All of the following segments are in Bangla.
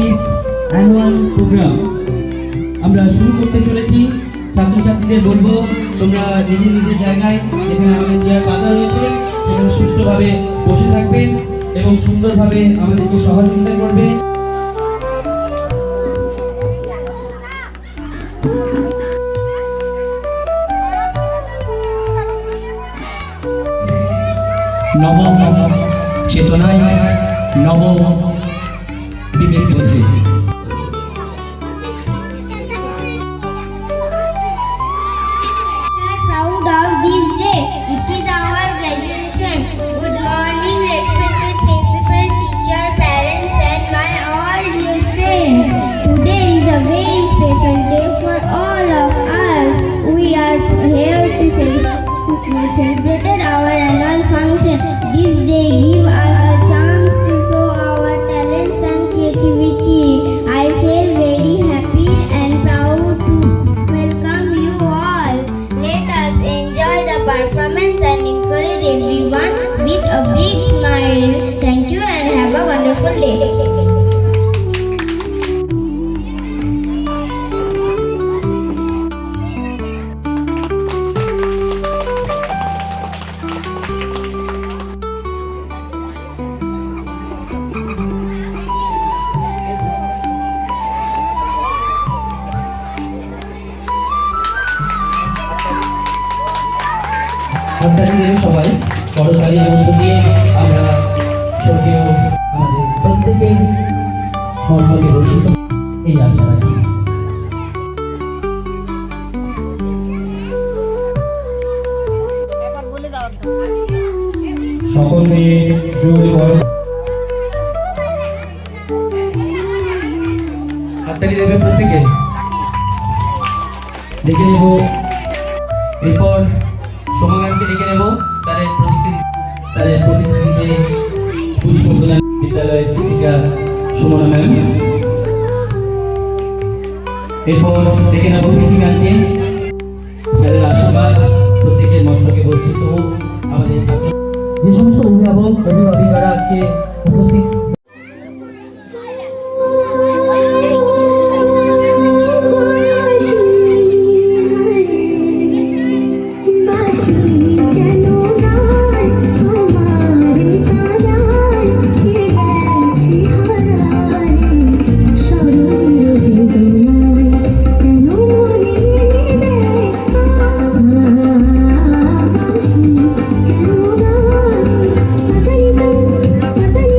অফিস অ্যানুয়াল প্রোগ্রাম আমরা শুরু করতে চলেছি। ছাত্রছাত্রীদের বলবো তোমরা নিজের নিজের জায়গায় যেখানে আমাদের চেয়ার পাতা রয়েছে সেখানে সুষ্ঠুভাবে বসে থাকবেন এবং সুন্দরভাবে আমাদেরকে সহযোগিতা করবে। নবম চেতনায় নবম বিবেক বোধে proud of this day. It is our graduation. Good morning, respected principal, teacher, parents, and my all dear friends. Today is a very special day for all of us. We are here to celebrate our annual function. This day gives us a chance to show our talents and creativity. I feel very happy and proud to welcome you all. Let us enjoy the performance and encourage everyone with a big smile. Thank you and have a wonderful day. সবাই করতালির মধ্য দিয়ে আমরা স্বর্গীয় আমাদের প্রত্যেকের মর্মকে বর্ষিত এই আশা রাখি। সকলে জোরে বড় হাততালি দেবে প্রত্যেকে। দেখে নেব এরপর সমাগমকে ডেকে নেব। স্যারের প্রতিকৃতিতে পুষ্প প্রদান বিদ্যালয়ের শিক্ষিকা সুমনা ম্যাম। এরপর ডেকে নেব প্রীতি ম্যামকে। স্যারের আশীর্বাদ প্রত্যেকের মস্তকে বর্ষিত হোক। আমাদের ছাত্র যে সমস্ত অভিভাবক অভিভাবিকারা আজকে উপস্থিত Masani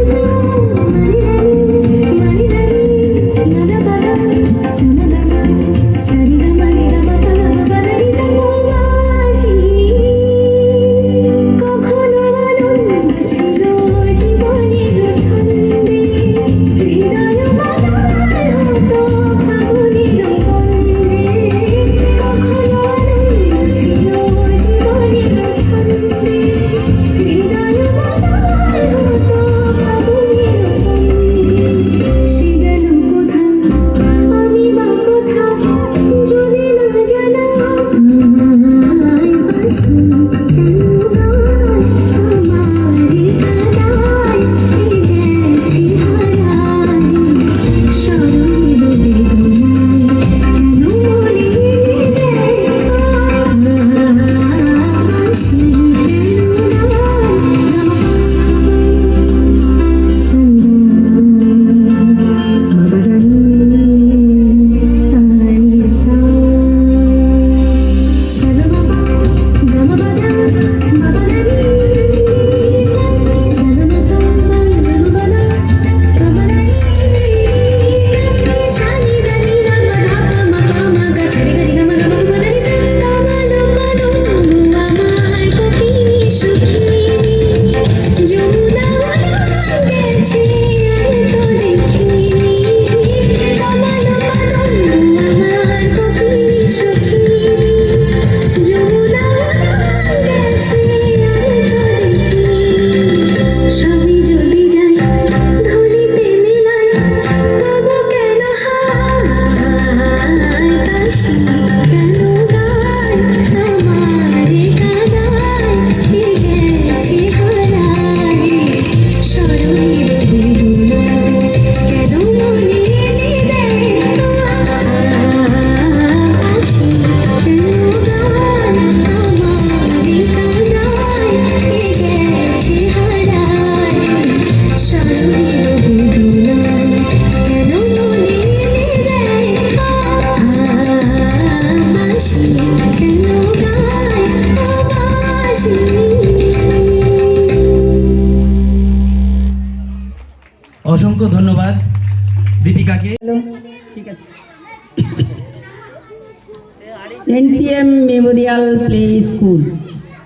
NCM Memorial play school.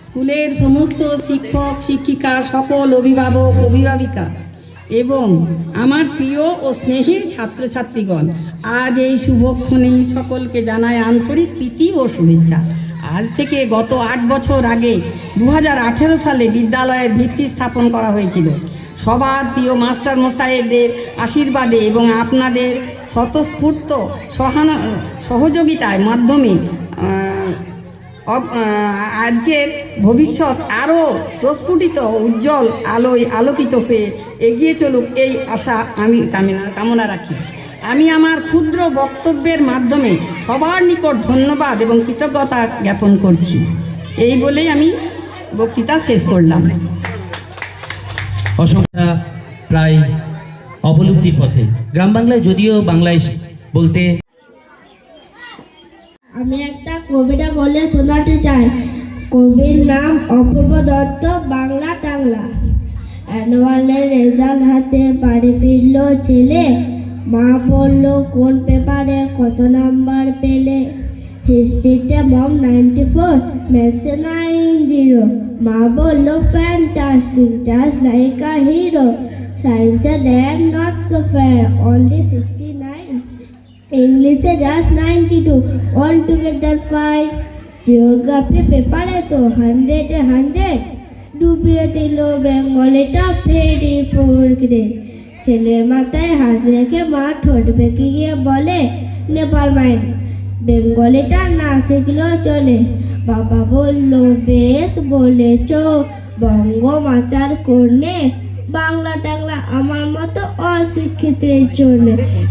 স্কুলের সমস্ত শিক্ষক শিক্ষিকা, সকল অভিভাবক অভিভাবিকা এবং আমার প্রিয় ও স্নেহের ছাত্রছাত্রীগণ, আজ এই শুভক্ষণে সকলকে জানায় আন্তরিক প্রীতি ও শুভেচ্ছা। আজ থেকে গত 8 বছর আগে 2018 সালে বিদ্যালয়ের ভিত্তি স্থাপন করা হয়েছিল। সবার প্রিয় মাস্টার মশাইদের আশীর্বাদে এবং আপনাদের স্বতঃস্ফূর্ত সহযোগিতার মাধ্যমে আজকের ভবিষ্যৎ আরও প্রস্ফুটিত উজ্জ্বল আলোয় আলোকিত হয়ে এগিয়ে চলুক, এই আশা আমি কামনা রাখি। আমি আমার ক্ষুদ্র বক্তব্যের মাধ্যমে সবার নিকট ধন্যবাদ এবং কৃতজ্ঞতা জ্ঞাপন করছি। এই বলেই আমি বক্তৃতা শেষ করলাম। অসংখ্য প্রায় অবলুপ্তির পথে। গ্রাম বাংলায় যদিও বাংলায় বলতে আমি একটা কবিতা বলে শোনাতে চাই। কবির নাম অপূর্ব দত্ত, বাংলা টাংলা। অ্যানুয়ালের রেজাল্ট হাতে বাড়ি ফিরল ছেলে, মা বলল কোন পেপারে কত নাম্বার পেলে। হিস্ট্রিতে মম 94, ম্যাথসে 90। মা বলল fantastic, just like a hero. সায়েন্সে dad not so fair, only 69। ইংলিশে জাস্ট 92, অল টুগেদার 5। জিওগ্রাফি পেপারে তো 100-এ 100, ডুবিয়ে দিল বেঙ্গলিটা ভেরি পুর গ্রেড। ছেলের মাথায় হাত রেখে মা ঠোঁট বেঁকে গিয়ে বলে নেভার মাইন্ড, বেঙ্গলিটা না শিখলেও চলে। বাবা বলল বেশ বলেছ বঙ্গমাতার কন্যে, বাংলা টাংলা আমার মতো অশিক্ষিতের জন্য।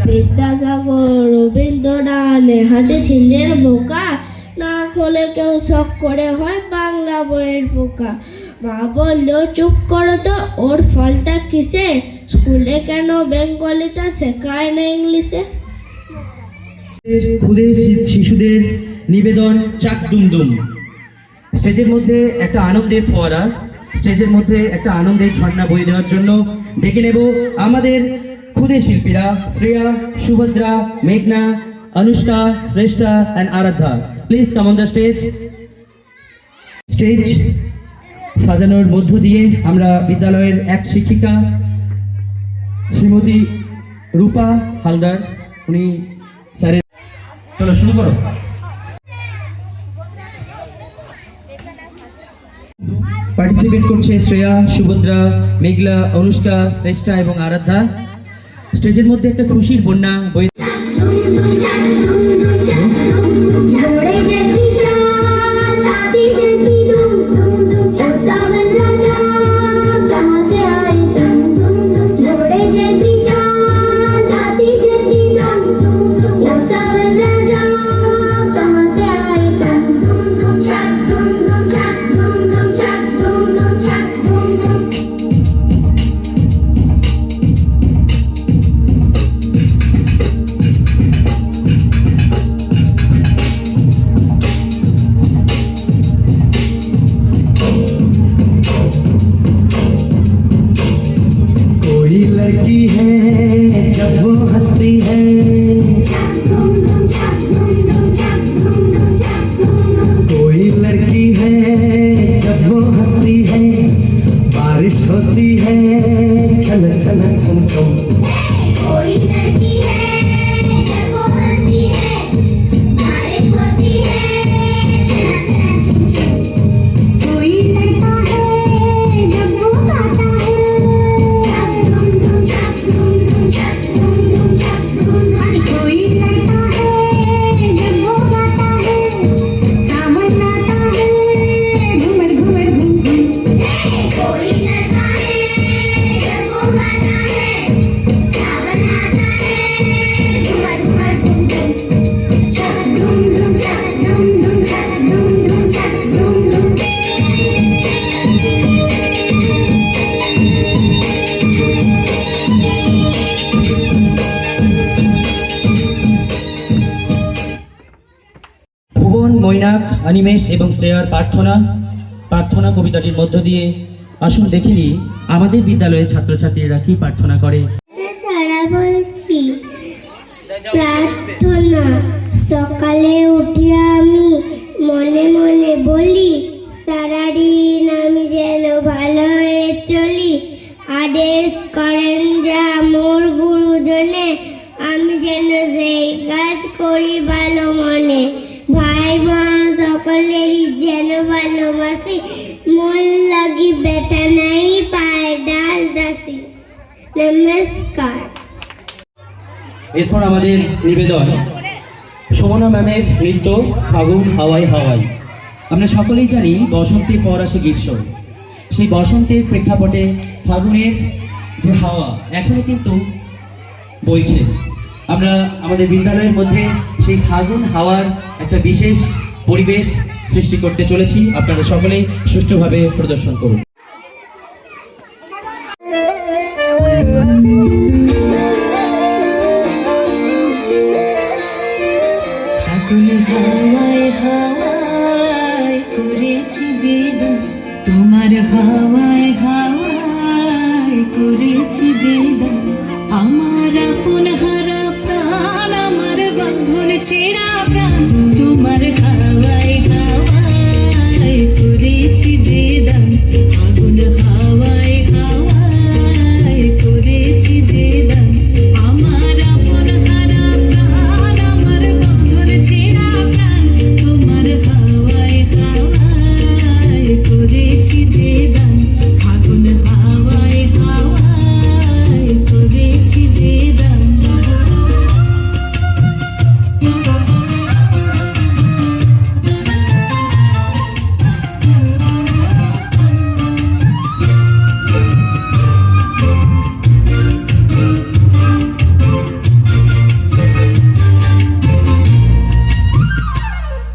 বিদ্যাসাগর রবীন্দ্রনাথ হাতে ছিলেন বোকা, না হলে কেউ শখ করে হয় বাংলা বইয়ের পোকা। মা বলল চুপ করো তো, ওর ফলটা কিসে? স্কুলে কেন বেঙ্গলিটা শেখায় না ইংলিশে? ক্ষুদে শিশুদের নিবেদন চাক দুমদুম। স্টেজের মধ্যে একটা আনন্দের ফোয়ারা, স্টেজের মধ্যে একটা আনন্দের ঝর্ণা বয়ে দেওয়ার জন্য ডেকে নেব আমাদের ক্ষুদে শিল্পীরা শ্রেয়া, সুভদ্রা, মেঘনা, Anushka, Shreshtha and Aradhya. Please come on the stage. Stage সাজানোর মধ্য দিয়ে আমরা বিদ্যালয়ের এক শিক্ষিকা শ্রীমতী রূপা হালদার, উনি স্যারের, চলো শুরু করো। পার্টিসিপেট করছে শ্রেয়া, সুভদ্রা, মেঘলা, অনুষ্কা, শ্রেষ্ঠা এবং আরাধ্যা। স্টেজের মধ্যে একটা খুশির বন্যা বয়ে মৈনাক, অনিমেষ এবং শ্রেয়ার প্রার্থনা কবিতাটির মধ্য দিয়ে আসুন দেখিনি আমাদের বিদ্যালয়ের ছাত্রছাত্রীরা কি প্রার্থনা করে। সারা বলছি প্রার্থনা। সকালে উঠিয়া আমি ভালোবাসি মন লাগি বেটা নাই পায় ডাল দাসি নমস্কার। এরপর আমাদের নিবেদন শোভনা ম্যামের নৃত্য ফাগুন হাওয়াই হাওয়াই। আমরা সকলেই জানি বসন্তের পর আসে গ্রীষ্ম, সেই বসন্তের প্রেক্ষাপটে ফাগুনের যে হাওয়া এখনো কিন্তু বইছে। আমরা আমাদের বিদ্যালয়ের মধ্যে সেই ফাগুন হাওয়ার একটা বিশেষ পরিবেশ সৃষ্টি করতে চলেছি। আপনারা সকলেই সুষ্ঠুভাবে প্রদর্শন করুন। ফাগুন হাওয়ায় হাওয়ায় করেছি যে দান, তোমার হাওয়ায় হাওয়ায় করেছি যে দান, আমার আপন হারা প্রাণ, আমার বাঁধন ছেঁড়া প্রাণ, তোমার হাওয়ায় হাওয়ায় করেছি যে দান, ফাগুন হাওয়ায় হাওয়ায় করেছি যে দান, আমার আপন হারা প্রাণ, আমার বাঁধন ছেঁড়া প্রাণ, তোমার হাওয়ায় হাওয়ায় করেছি যে দান, ফাগুন হাওয়ায় হাওয়ায় করেছি যে দান।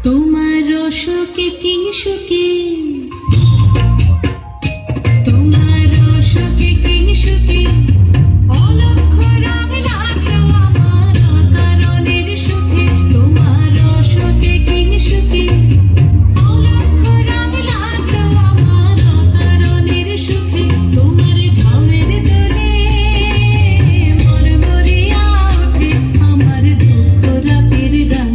তোমার রসকে কিংসুকে, তোমার রসকে কিংসুকে, অলক্ষ রং লাগলো আমার কারণের সুখে, তোমার রসকে কিংসুকে, অলক্ষ রং লাগলো আমার কারণের সুখে, তোমার ঝামের দোলে মরমরিয়া ওঠে আমার দুঃখ রাতের গান,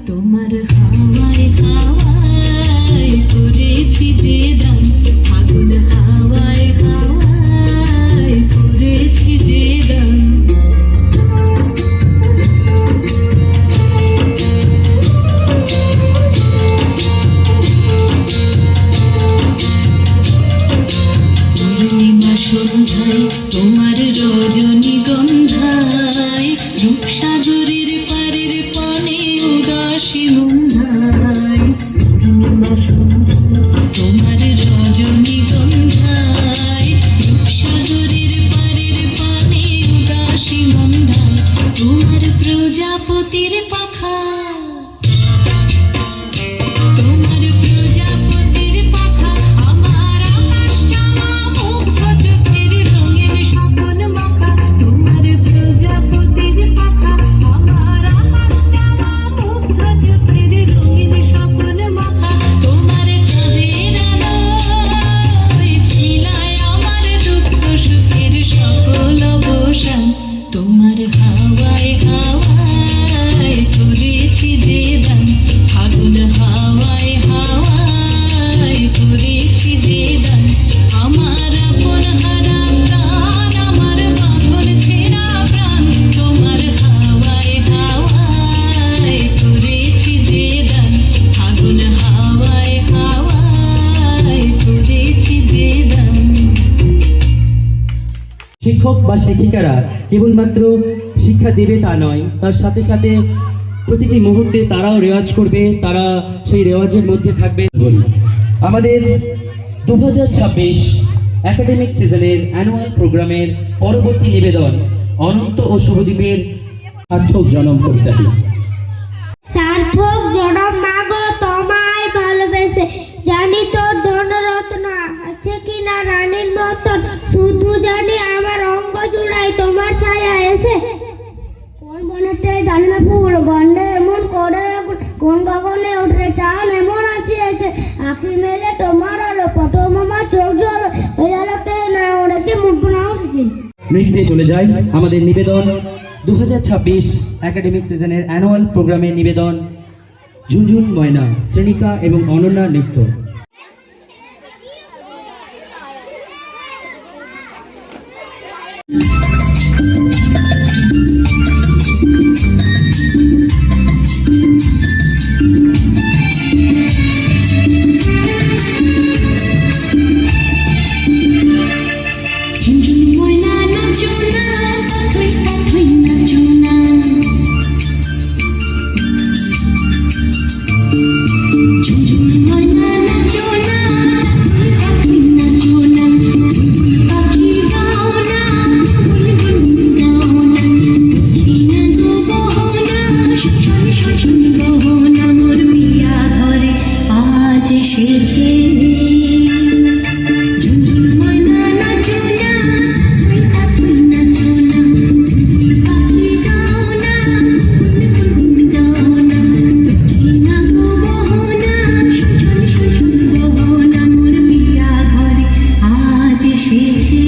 তোমার হাওয়ায় হাওয়ায় করেছি যে দান, ফাগুন হাওয়ায় হাওয়ায় করেছি যে দান। পূর্ণিমা সন্ধ্যায় তোমার রজনীগন্ধায়, রূপসাগরের পারের পানে উদাসী মন্ধায়, পূর্ণিমা সন্ধ্যায় তোমার রজনীগন্ধায়, রূপসাগরের পারের পানে উদাসী মন্ধায়, তোমার প্রজাপতির পাখা, তোমার প্রজাপতির পাখা, আমার আকাশ চাওয়া মুগ্ধ চোখের রঙিন স্বপন মাখা, তোমার প্রজাপতির পাখা, আমার আকাশ চাওয়া মুগ্ধ চোখের রঙিন স্বপন মাখা, তোমার চাঁদের আলোয় মিলায় আমার দুঃখ সুখের সকল অবসান, তোমার হাওয়ায় হাওয়ায় করেছি যে দান, ফাগুন হাওয়ায় হাওয়ায় করেছি যে দান, আমার আপন হারা প্রাণ, আমার বাঁধন ছেঁড়া প্রাণ, তোমার হাওয়ায় হাওয়ায় করেছি যে দান, ফাগুন হাওয়ায় হাওয়ায় করেছি যে দান। শিক্ষক বা শিক্ষিকারা কেবলমাত্র শিক্ষা দেবে তা নয়, তার সাথে সাথে প্রতিটি মুহূর্তে তারাও রেওয়াজ করবে, তারা সেই রেওয়াজের মধ্যে থাকবে। আমাদের 2026 একাডেমিক সিজনের অ্যানুয়াল প্রোগ্রামের পরবর্তী নিবেদন অনন্ত ও শুভদীপের সার্থক জনম কবিতাটি। সার্থক জনম মাগো তোমায় ভালোবেসে, জানি তোর ধনরত্ন আছে কিনা রানীর মতন, শুধু জানি আমার অঙ্গ জুড়াই তোমার ছায়া এসে, কোন বনেতে জানি না ফুল গন্ধে এমন করে, কোন গগনে উঠে চাঁদ এমন আসিয়েছে, আঁকি মেলে তোমার আলো পটো মামা চোখ জল, ওই আলোকে না ওটাকে মুখ নাও এসেছে। নৃত্যে চলে যায় আমাদের নিবেদন 2026 একাডেমিক সিজনের অ্যানুয়াল প্রোগ্রামের নিবেদন ঝুনঝুন ময়না, শ্রেণিকা এবং অনন্যার নৃত্য। এসেছে ঝুনঝুন ময়না নাচো না সৈতা তুই নাচো না বুলবুল পাখি গাও না গুনগুন গাও না দেখি না গো বহনা সুজন সুজন বহনা মোর পিয়া ঘরে আজ এসেছে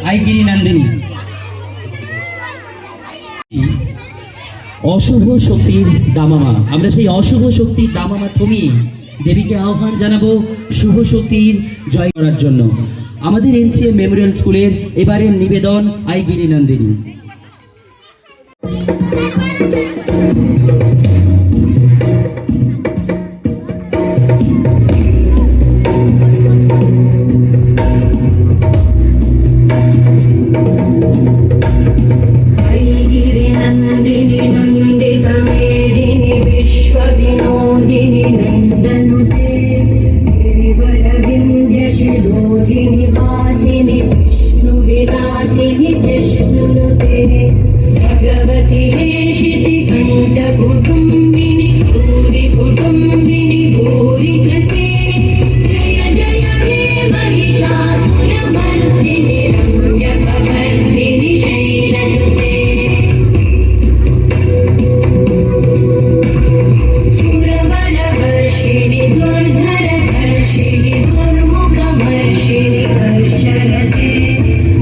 আইগিরি নন্দিনী অশুভ শক্তির দামামা। আমরা সেই অশুভ শক্তির দামামা থামিয়ে দেবীকে আহ্বান জানাবো শুভ শক্তির জয় করার জন্য। আমাদের এনসিএম মেমোরিয়াল স্কুলের এবারের নিবেদন আইগিরি নন্দিনী। नंदिनी नंदित मेदिनी विश्व विनोदिनी नंदनुते गिरिवर विंध्य शिरोधिनी वासिनी विष्णु विलासिनी जिष्णुनुते भगवती हेशिति घंट कुटुंबिनी भूरि कुटुंबिनी भूरि कृते जय जय हे महिषासुरमर्दिनी रम्यकवर्दिनी शैलसुते सुरवरवर्षिणि दुर्धरवर्षिणि दुर्मुखवर्षिणि हर्षरते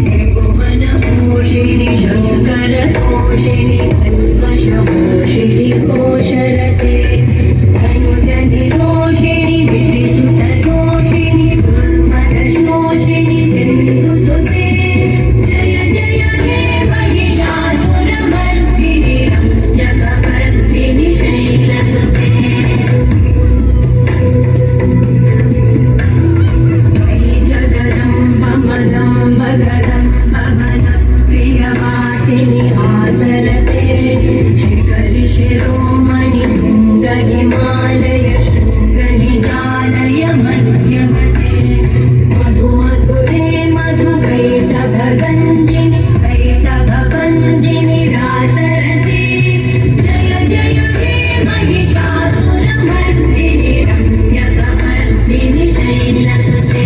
त्रिभुवनपोषिणि शङ्करतोषिणि कल्मषमोषिणि कोशरते धनुजनिरोषिणि गिरिसुतरोषिणि दुर्मदशोषिणि सिन्धुसुते जय जय हे महिषासुरमर्दिनि रम्यकवर्दिनि शैलसुते जगदम्ब मदम्ब गदम्ब भदं प्रियवासिनि आसरते शिखरि शिरोमणि तुङ्ग हिमालय शृङ्गनिजालय मध्यगते मधु मधुरे मधुकैटभगञ्जिनि कैटभभञ्जिनि रासरते जय जय हे महिषासुरमर्दिनि रम्यकवर्दिनि शैलसुते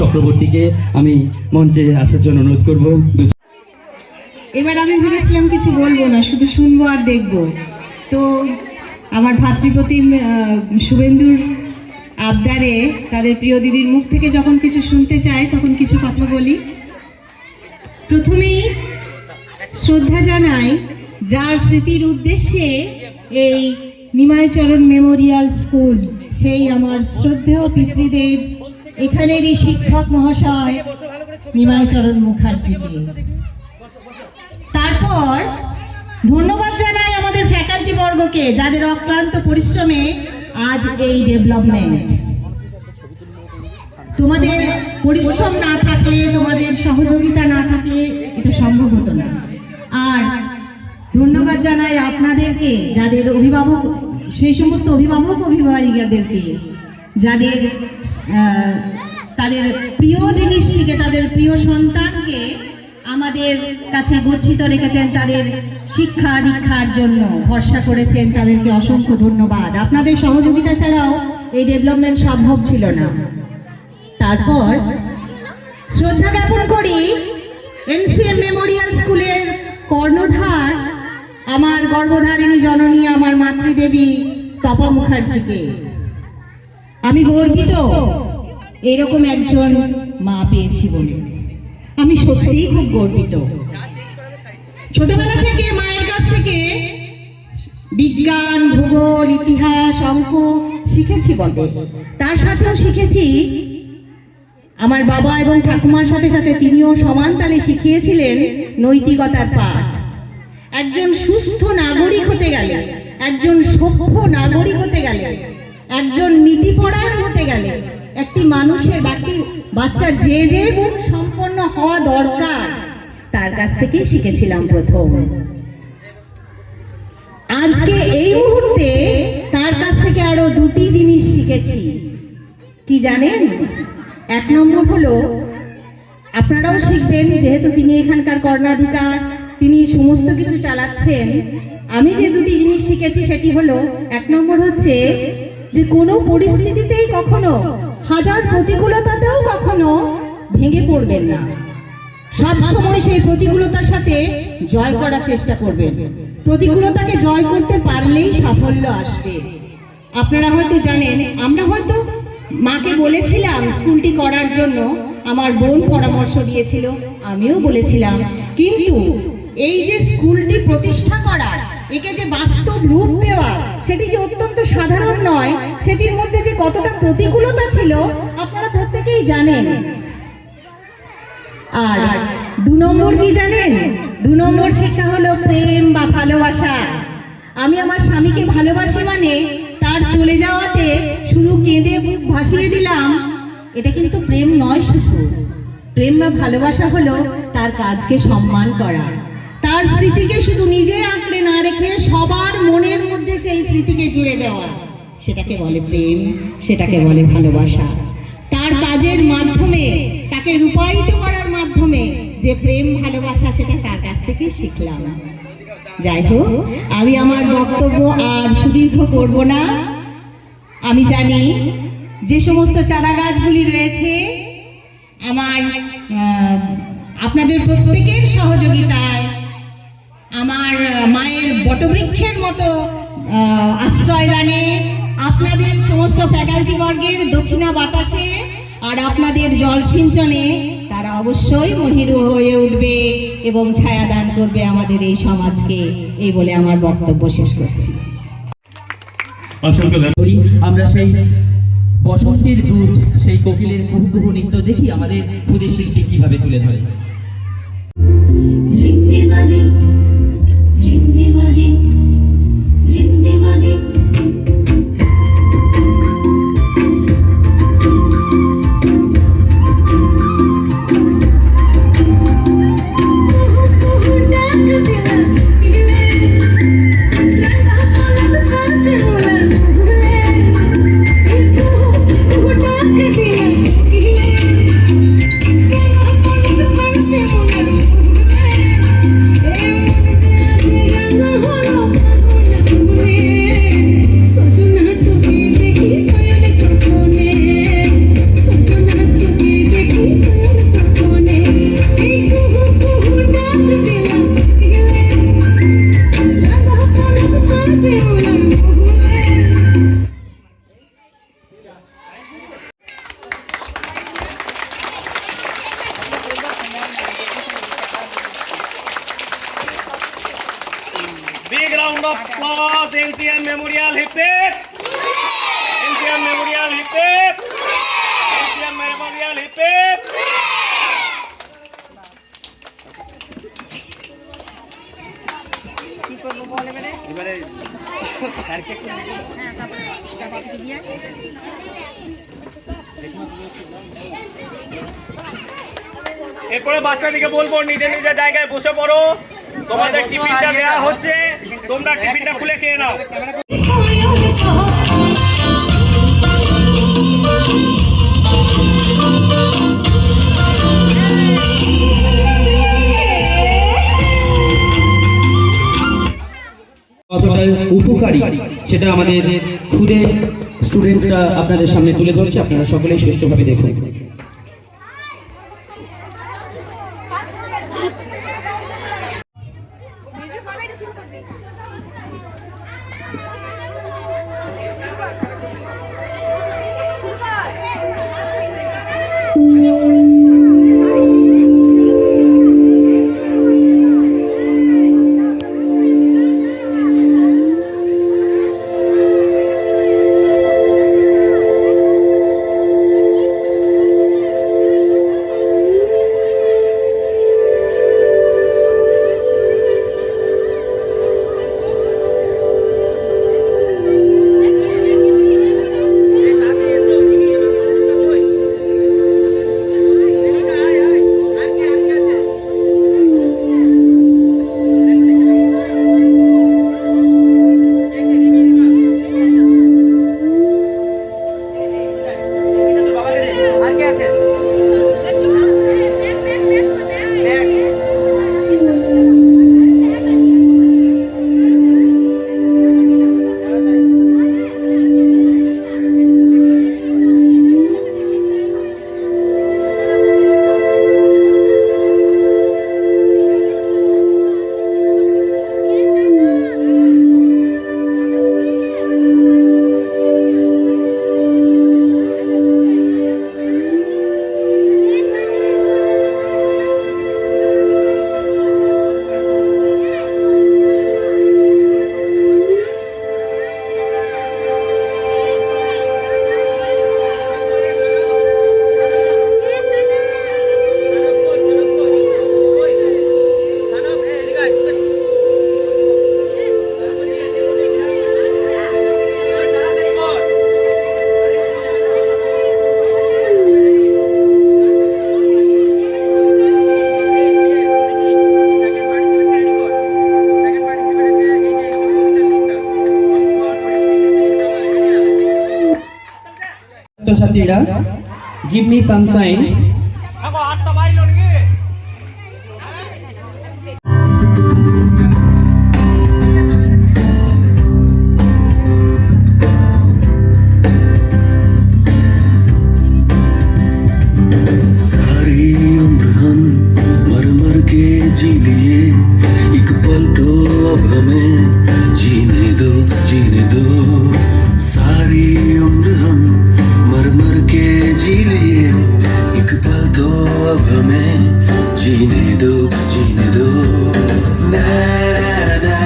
চক্রবর্তীকে আমি মঞ্চে আসার জন্য অনুরোধ করব। এবার আমি ভেবেছিলাম কিছু বলবো না, শুধু শুনবো আর দেখবো। তো আমার ভাতৃপ্রতিম শুভেন্দুর আবদারে তাদের প্রিয় দিদির মুখ থেকে যখন কিছু শুনতে চায় তখন কিছু কথা বলি। প্রথমেই শ্রদ্ধা জানাই যার স্মৃতির উদ্দেশ্যে এই নিমাইচরণ মেমোরিয়াল স্কুল, সেই আমার শ্রদ্ধেয় পিতৃদেব এখানেরই শিক্ষক মহাশয় নিমাইচরণ মুখার্জিকে। তারপর ধন্যবাদ জানাই আমাদের ফ্যাকাল্টি বর্গকে, যাদের অক্লান্ত পরিশ্রমে আজ এই ডেভেলপমেন্ট। তোমাদের পরিশ্রম না থাকলে, তোমাদের সহযোগিতা না থাকলে এটা সম্ভব হতো না। আর ধন্যবাদ জানাই আপনাদেরকে, যাদের অভিভাবক, সেই সমস্ত অভিভাবক অভিভাবিকাদেরকে যাদের তাদের প্রিয় জিনিসটিকে, তাদের প্রিয় সন্তানকে আমাদের কাছে গচ্ছিত রেখেছেন, তাদের শিক্ষা দীক্ষার জন্য ভরসা করেছেন, তাদেরকে অসংখ্য ধন্যবাদ। আপনাদের সহযোগিতা ছাড়াও এই ডেভেলপমেন্ট সম্ভব ছিল না। তারপর শ্রদ্ধা জ্ঞাপন করি এনসিএম মেমোরিয়াল স্কুলের কর্ণধার, আমার গর্ভধারিণী জননী, আমার মাতৃদেবী তপা মুখার্জিকে। আমি গর্বিত এরকম একজন মা পেয়েছি বলে, আমি সত্যিই খুব গর্বিত। ছোটবেলা থেকে মায়ের কাছ থেকে বিজ্ঞান, ভূগোল, ইতিহাস, অঙ্ক শিখেছি বটে, তার সাথেও শিখেছি আমার বাবা এবং ঠাকুমার সাথে সাথে তিনিও সমান তালে শিখিয়েছিলেন নৈতিকতার পাঠ। একজন সুস্থ নাগরিক হতে গেলে, একজন সভ্য নাগরিক হতে গেলে, একজন নীতিপরায়ণ হতে গেলে একটি মানুষের, বাচ্চার যে যে গুণ সম্পন্ন হওয়া দরকার তার কাছ থেকেই শিখেছিলাম প্রথম। আজকে এই মুহূর্তে তার কাছ থেকে আরো দুটি জিনিস শিখেছি। কি জানেন? এক নম্বর হলো, আপনারাও শিখবেন, যেহেতু তিনি এখানকার কর্ণাধিকার, তিনি সমস্ত কিছু চালাচ্ছেন। আমি যে দুটি জিনিস শিখেছি সেটি হলো, এক নম্বর হচ্ছে যে কোনো পরিস্থিতিতেই কখনো, হাজার প্রতিকূলতাতেও কখনো ভেঙে পড়বেন না। সব সময় সেই প্রতিকূলতার সাথে জয় করার চেষ্টা করবেন। প্রতিকূলতাকে জয় করতে পারলেই সাফল্য আসবে। আপনারা হয়তো জানেন, আমরা হয়তো মাকে বলেছিলাম স্কুলটি করার জন্য, আমার বোন পরামর্শ দিয়েছিল, আমিও বলেছিলাম, কিন্তু এই যে স্কুলটি প্রতিষ্ঠা করা, একে যে বাস্তব রূপ দেওয়া, সেটি যে অত্যন্ত সাধারণ নয়, সেটির মধ্যে যে কতটা প্রতিকূলতা ছিল আপনারা প্রত্যেকেই জানেন। আর দু নম্বর কি জানেন? দু নম্বর শিক্ষা হলো প্রেম বা ভালোবাসা। আমি আমার স্বামীকে ভালোবাসি মানে তার চলে যাওয়াতে শুধু কেঁদে বুক ভাসিয়ে দিলাম, এটা কিন্তু প্রেম নয়। শুধু প্রেম বা ভালোবাসা হলো তার কাজকে সম্মান করা, তার স্মৃতিকে শুধু নিজে আঁকড়ে না রেখে সবার মনের মধ্যে সেই স্মৃতিকে জুড়ে দেওয়া, সেটাকে বলে প্রেম, সেটাকে বলে ভালোবাসা। তার কাজের মাধ্যমে, তাকে রূপায়িত করার মাধ্যমে যে প্রেম ভালোবাসা, সেটা তার কাছ থেকে শিখলাম। যাই হোক, আমি আমার বক্তব্য আর সুদীর্ঘ করব না। আমি জানি যে সমস্ত চারা গাছগুলি রয়েছে, আমার আপনাদের প্রত্যেকের সহযোগিতায়, আমার মায়ের বটবৃক্ষের মতো আশ্রয়দানে, আপনাদের সমস্ত ফ্যাকাল্টি বর্গের দক্ষিণা বাতাসে আর আপনাদের জল সিঞ্চনে তারা অবশ্যই মহিরু হয়ে উঠবে এবং ছায়াদান করবে আমাদের এই সমাজকে। এই বলে আমার বক্তব্য শেষ করছি। অসংখ্য ধন্যবাদ। আমরা সেই বসন্তের দুধ, সেই কোকিলের কুহু কুহু নৃত্য দেখি আমাদের ক্ষুদে শিল্পী কিভাবে তুলে ধরে। জিন্দেবাদী জিন্দেবাদী জিন্দেবাদী এরপরে বাচ্চাদেরকে বলবো নিজের নিজের জায়গায় বসে পড়ো, তোমাদের টিফিনটা দেওয়া হচ্ছে, তোমরা টিফিনটা খুলে খেয়ে নাও। কতটা উপকারী সেটা আমাদের খুদে স্টুডেন্টসরা আপনাদের সামনে তুলে ধরছে, আপনারা সকলেই সুষ্ঠুভাবে দেখুন। ছাত্রছাত্রীরা গিভ মি সাম সাইন। सारी उम्र हम मर मर के जी लिए, एक पल तो अब हमें जीने दो, जीने दो। सारी उम्र हम मर मर के जी लिए, एक पल तो अब हमें जीने दो, जीने दो। ना ना ना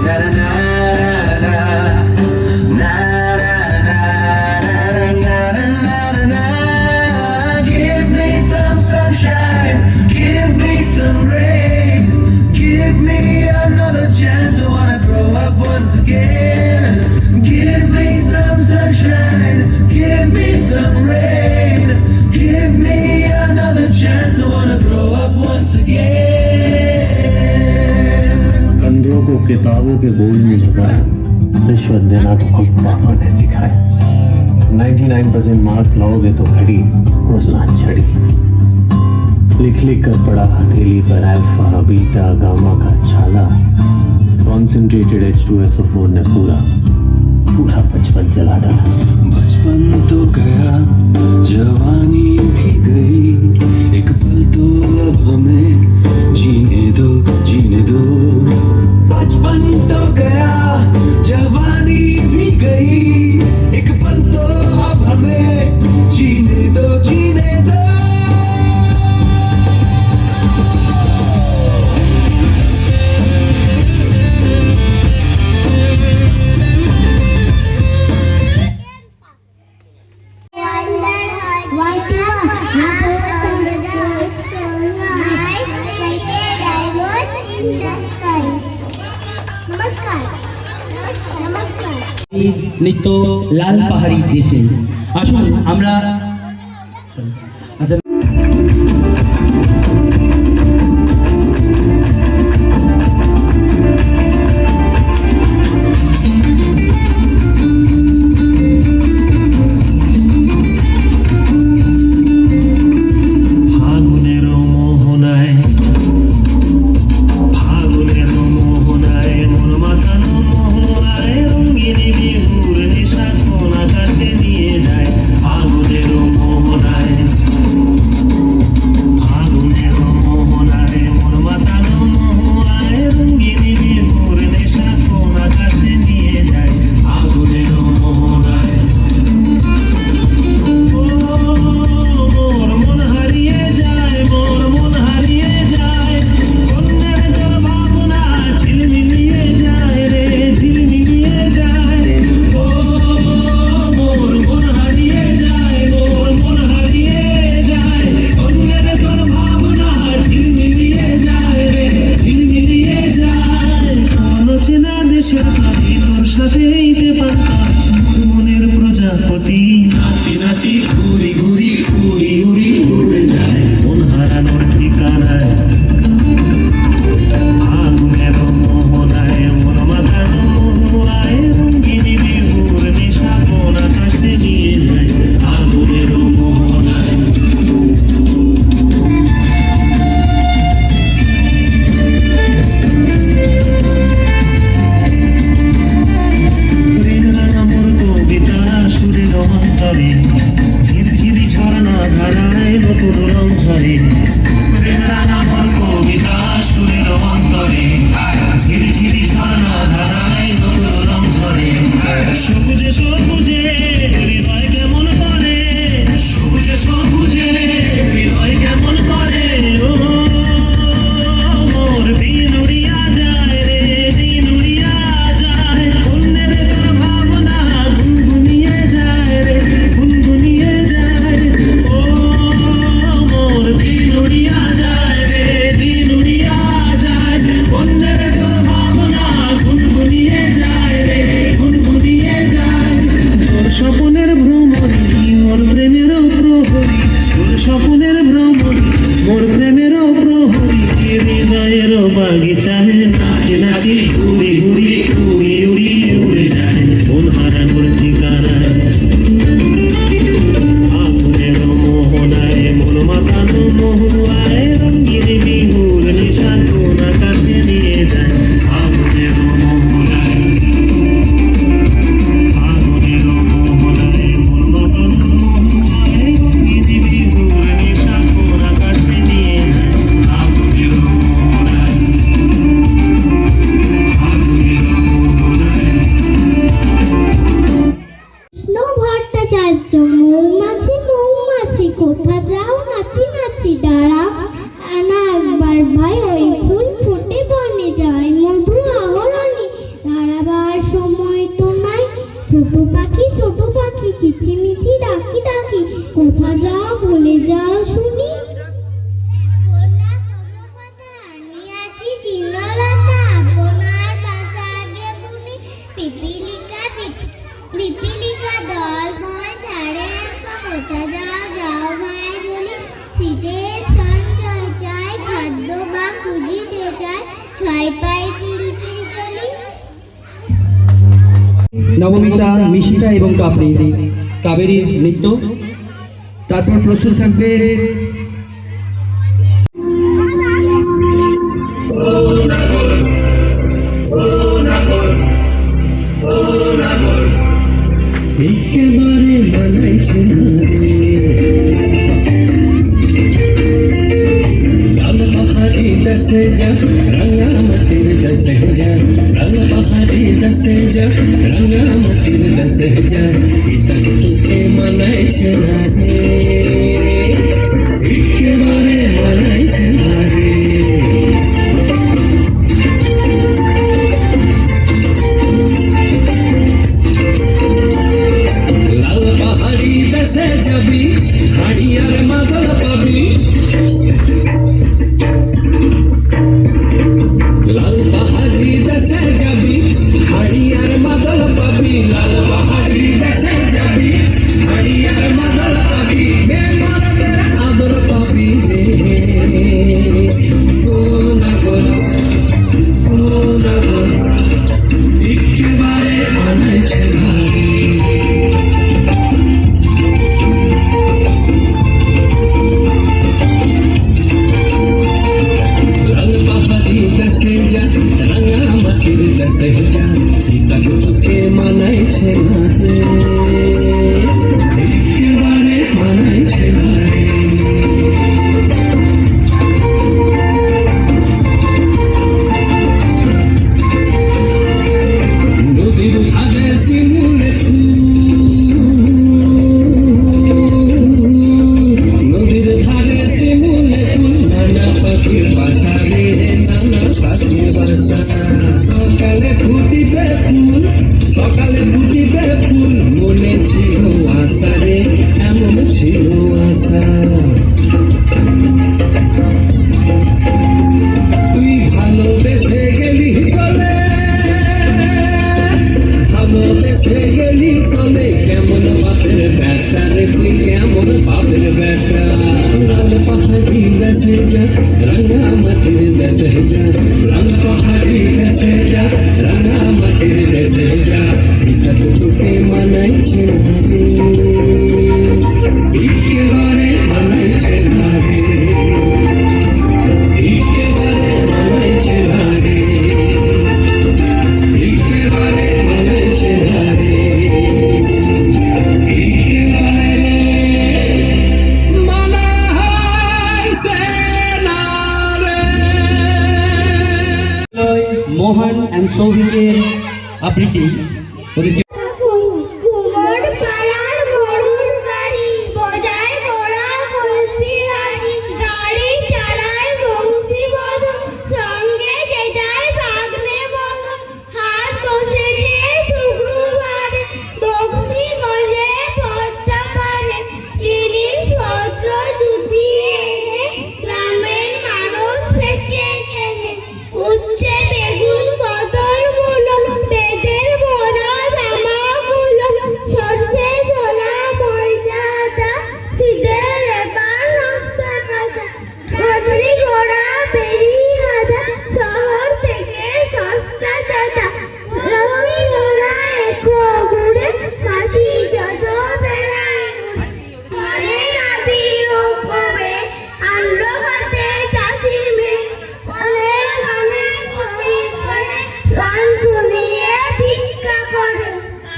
ना ना ना ना ना ना ना ना। Give me some sunshine, give me some rain, give me another chance. I wanna grow up once again. Give me some sunshine, give me some rain, give me another chance. I wanna grow up once again. कंधों को किताबों के बोझ में झुकाया, रिश्वत देना तो खुद पापा ने सिखाया। 99% मार्क्स लाओगे तो घड़ी उड़ना छड़ी, लिख लिख कर पड़ा हथेली पर अल्फा बीटा गामा का छाला। कॉन्सेंट्रेटेड H2SO4 ने पूरा बचपन जला डाला। बचपन तो गया, जवानी भी गई, एक पल तो अब हमें जीने दो, जीने दो। बचपन तो गया, जवानी भी गई, एक पल तो अब हमें जीने दो, जीने दो। नमस्कार नमस्कार नमस्कार। নৃত্য লাল পাহাড়ি দেশে। আসুন আমরা আচ্ছা ফাগুনের মোহনায় মন মাতানো মোহনায় রঙিনী বিহুর নেশা কোন আকাশে নিয়ে যায়। ফাগুনের মোহনায় মন মাতানো মোহনায় রঙিনী বিহুর নেশা কোন আকাশে নিয়ে যায়। ফাগুনের মোহনায় মোর মন হারিয়ে যায়, মোর মন হারিয়ে যায়, অন্যের তোর ভাবনা ঝিলমিলিয়ে যায় রে, ঝিলমিলিয়ে যায়। ও মোর মন হারিয়ে যায়, মোর মন হারিয়ে যায়, অন্যের তোর ভাবনা ঝিলমিলিয়ে যায় রে, ঝিলমিলিয়ে যায়। কোন চেনা দেশের পাখি তোর সাথে এইতে পারতাম, মনের প্রজাপতি নাচি নাচি ঘুরি ঘুরি উড়ি উড়ি উড়ে যায় মন হারানোর ঠিকানায়। ফাগুনের মোহনায় মন মাতানো মোহনায় রঙিনী বিহুর নেশা কোন আকাশে নিয়ে যায়। ফাগুনের মোহনায় মোর কবিতা সুরের অন্তরে ঝিরঝিরি ঝর্ণা ধারায় নতুন রং ঝরে। মোর কবিতা সুরের অন্তরে ঝিরঝিরি ঝর্ণা ধারায় নতুন রং ঝরে। সবুজে সবুজে হৃদয় কেমন করে, সবুজে সবুজে হৃদয় কেমন করে। ও মোর দিন উড়িয়া যায় রে, দিন উড়িয়া যায়, অন্যের তোর ভাবনা গুনগুনিয়ে যায় রে, গুনগুনিয়ে যায়। ও মোর দিন উড়িয়া যায় রে, দিন উড়িয়া যায়, অন্যের তোর ভাবনা গুনগুনিয়ে যায় রে, গুনগুনিয়ে যায়। তোর স্বপ্নের ভ্রমণী মোর প্রেমেরও প্রহরী, তোর স্বপ্নের ভ্রমণী মোর প্রেমেরও প্রহরী, হৃদয়ের বাগিচায় নাচি নাচি ঘুরি ঘুরি উড়ি উড়ি উড়ে যায় মন হারানোর ঠিকানায়। ফাগুনের মোহনায় মন মাতানো মোহনায় রঙিনী বিহুর নেশা কোন আকাশে নিয়ে যায়। ফাগুনের মোহনায় মন মাতানো মোহনায় রঙিনী বিহুর নেশা কোন আকাশে নিয়ে যায়। ফাগুনের মোহনায় কৃষ্ণ ভট্টাচার্য মৌমাছি মৌমাছি কোথা যাও নাচি নাচি দাঁড়াও না একবার ভাই ওই ফুল ফুটে বনে যায় মধু আহরণে দাঁড়াবার সময় তো নাই ছোট পাখি কিচিমিচি ডাকি ডাকি কোথা যাও বলে যাও শুনি। আমি আছি দিনলতা আপনার বাসা আগে বুনি পিপিলিকা পিপিলিকা দল বল ছাড়ে কোথা যাও যাও ভাই বলি শীতের সঞ্চয় চাই খাদ্য বা খুঁজিতে চাই ছয় পাই পিলপিল চলি। নবমিতা মিশিতা এবং কাবেরীর নৃত্য। তারপর প্রস্তুত থাকবে একেবারে মানাইছে না রে, লাল পাহাড়ি দশে যা রঙামতির দশে যা, লাল পাহাড়ি দশে যা রঙামতির দশে যা, ইতক তোকে মানাইছে না রে, একেবারে মানাইছে না রে। লাল পাহাড়ি দেশে যাবি হাড়িয়ার মাদল পাবি, লাল পাহাড়ি দেশে যাবি হাড়িয়ার মাদল পাবি। দিবে ফুল মনে ছিল আশা রে এমন ছিল আশা তুই ভালোবেসে গেলি চলে ভালোবেসে গেলি চলে কেমন বাপের বেটা রে তুই কেমন বাপের বেটা লাল পাহাড়ি দেশে যা রাঙা মাটির দেশে যা লাল পাহাড়ি দেশে যা রাঙা মাটির দেশে যা এটা তো তোকে মানাইছে না রে একেবারে মানাইছে না রে একেবারে মানাইছে না রে একেবারে মানাইছে না রে একেবারে মানাইছে না রে মোহন অ্যান্ড সৌভিকের আবৃত্তি ওদেরকে কুমোর পাড়ার গরুর গাড়ি বজায় ঘোড়া কলসি হাঁড়ি গাড়ি চালায় বংশী বদন সঙ্গে যে যায় ভাগ্নে বদন হাত বসেছে শুক্রবারে বংশী গলে পদ্মা পারে জিনিসপত্র জুটিয়ে এনে গ্রামের মানুষ বেঁচে কেনে উচ্ছে বেগুন পটল মূলো বেদের বোনা জামা গুলো সরষে ছোলা ময়দা আদা শীতের এবার নকশা কাটা বদলি ঘোড়া বেরি হাজা শহর থেকে সস্তা চাটা লক্ষ্মী ঘোড়া একো ঘুরে মাসি যত বেড়ায় ঘরে নাতি ও কবে আনলো হাতে চাষির মেয়ে অনেক অনেক কবি করে গান শুনিয়ে ভিক্ষা করে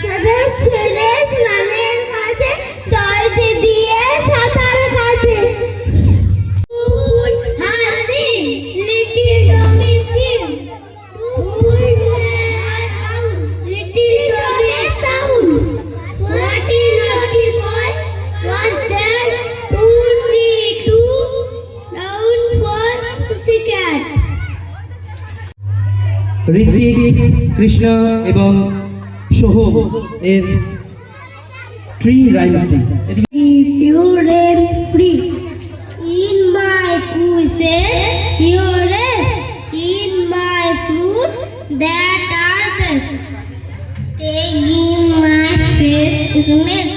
তাদের ছেলে স্নানের ঘাটে জল দিয়ে সাঁতার কাটে হাতি little Tommy team little Tommy sound naughty naughty boy was there only two down for pussycat Ritwik, Krishna এবং সোহম এর ট্রি রাইমসটি If you rest free in my pussy, you rest in my fruit that are best. Taking my face smell,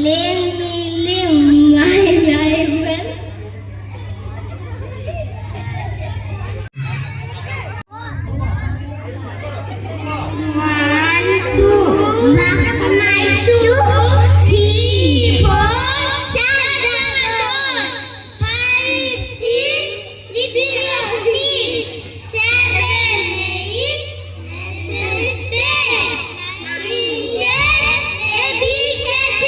let me live my life well. One, two, lock my shoe. 3, 4, shut the door. 5, 6, repeat 6, 7, 8, and stay. 9, 10, a big cat.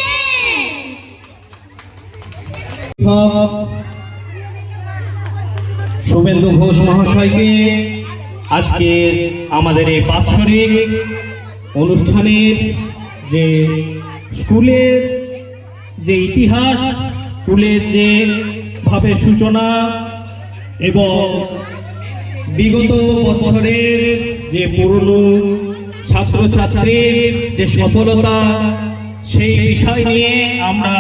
Suvendu Ghosh মহাশয়কে আজকে আমাদের এই বাৎসরিক অনুষ্ঠানের যে স্কুলের যে ইতিহাস স্কুলের যে ভাবে সূচনা এবং বিগত বছরের যে পুরনো ছাত্রছাত্রীর যে সফলতা সেই বিষয় নিয়ে আমরা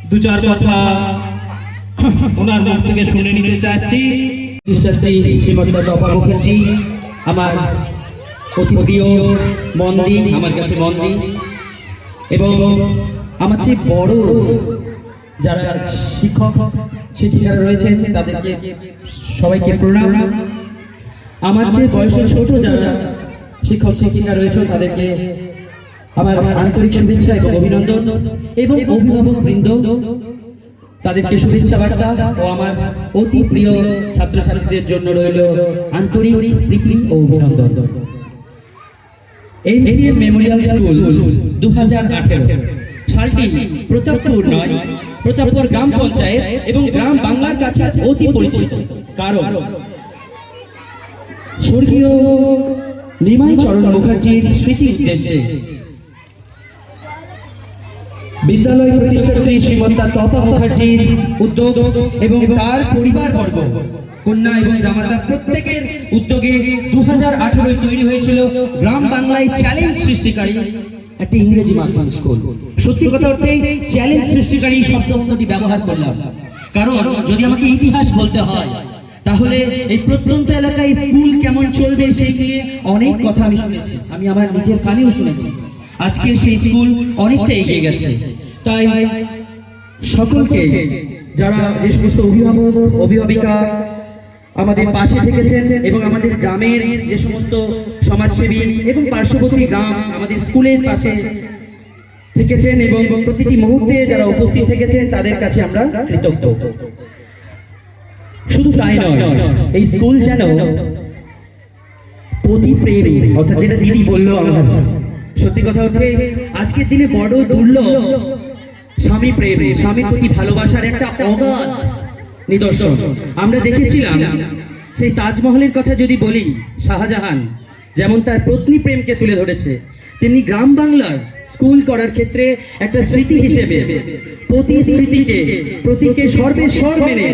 দু চার কথা ওনার মুখ থেকে শুনে নিতে চাচ্ছি। খ্রিস্টাশ্রী শ্রীমন্ত তপা মুখার্জি আমার অতি প্রিয় মন্দি, আমার কাছে মন্দি, এবং আমার চেয়ে বড় যারা শিক্ষক শিক্ষিকারা রয়েছেন তাদেরকে সবাইকে প্রণাম। আমার চেয়ে বয়সে ছোট যারা শিক্ষক শিক্ষিকা রয়েছে তাদেরকে আমার আন্তরিক শুভেচ্ছা এবং অভিনন্দন, এবং অভিভাবক বৃন্দ তাদেরকে শুভেচ্ছা বার্তা ও আমার অতি প্রিয় ছাত্রছাত্রীদের জন্য রইল আন্তরিক প্রীতি ও অভিনন্দন। এনসিএম মেমোরিয়াল স্কুল 2018 সালটি প্রতাপপুর নয়, প্রতাপপুর গ্রাম পঞ্চায়েত এবং গ্রাম বাংলার কাছে অতি পরিচিত, কারণ স্বর্গীয় নিমাই চরণ মুখার্জির স্মৃতির উদ্দেশ্যে বিদ্যালয় প্রতিষ্ঠাত্রী শ্রীমতা তপা মুখার্জির উদ্যোগ এবং তার পরিবারবর্গ, কন্যা এবং জামাতা প্রত্যেকের উদ্যোগে 2018 তৈরি হয়েছিল গ্রাম বাংলায় চ্যালেঞ্জ সৃষ্টিকারী একটা ইংরেজি মাধ্যম স্কুল। সত্যি কথা বলতে চ্যালেঞ্জ সৃষ্টিকারী শব্দটি ব্যবহার করলাম, কারণ যদি আমাকে ইতিহাস বলতে হয় তাহলে এই প্রত্যন্ত এলাকায় স্কুল কেমন চলবে সেই নিয়ে অনেক কথা আমি শুনেছি, আমি আমার নিজের কানেও শুনেছি। আজকে সেই স্কুল অনেকটা এগিয়ে গেছে। তাই সকলকে, যারা যে সমস্ত অভিভাবক অভিভাবিকা আমাদের পাশে থেকেছেন এবং আমাদের গ্রামের যে সমস্ত সমাজসেবী এবং পার্শ্ববর্তী গ্রাম আমাদের স্কুলের পাশে থেকেছেন এবং প্রতিটি মুহূর্তে যারা উপস্থিত থেকেছেন তাদের কাছে আমরা কৃতজ্ঞ। শুধু তাই নয়, এই স্কুল যেন পতিপ্রেমী, অর্থাৎ যেটা দিদি বললো আমার, সত্যি কথা হচ্ছে আজকের দিনে বড় দুর্লভ স্বামী প্রেম, স্বামীর প্রতি ভালোবাসার একটা অগাধ নিদর্শন আমরা দেখেছিলাম। সেই তাজমহলের কথা যদি বলি, শাহজাহান যেমন তার পত্নী প্রেমকে তুলে ধরেছে, তেমনি গ্রাম বাংলার স্কুল করার ক্ষেত্রে একটা স্মৃতি হিসেবে প্রতিকে সর্বেশ্বর মেনে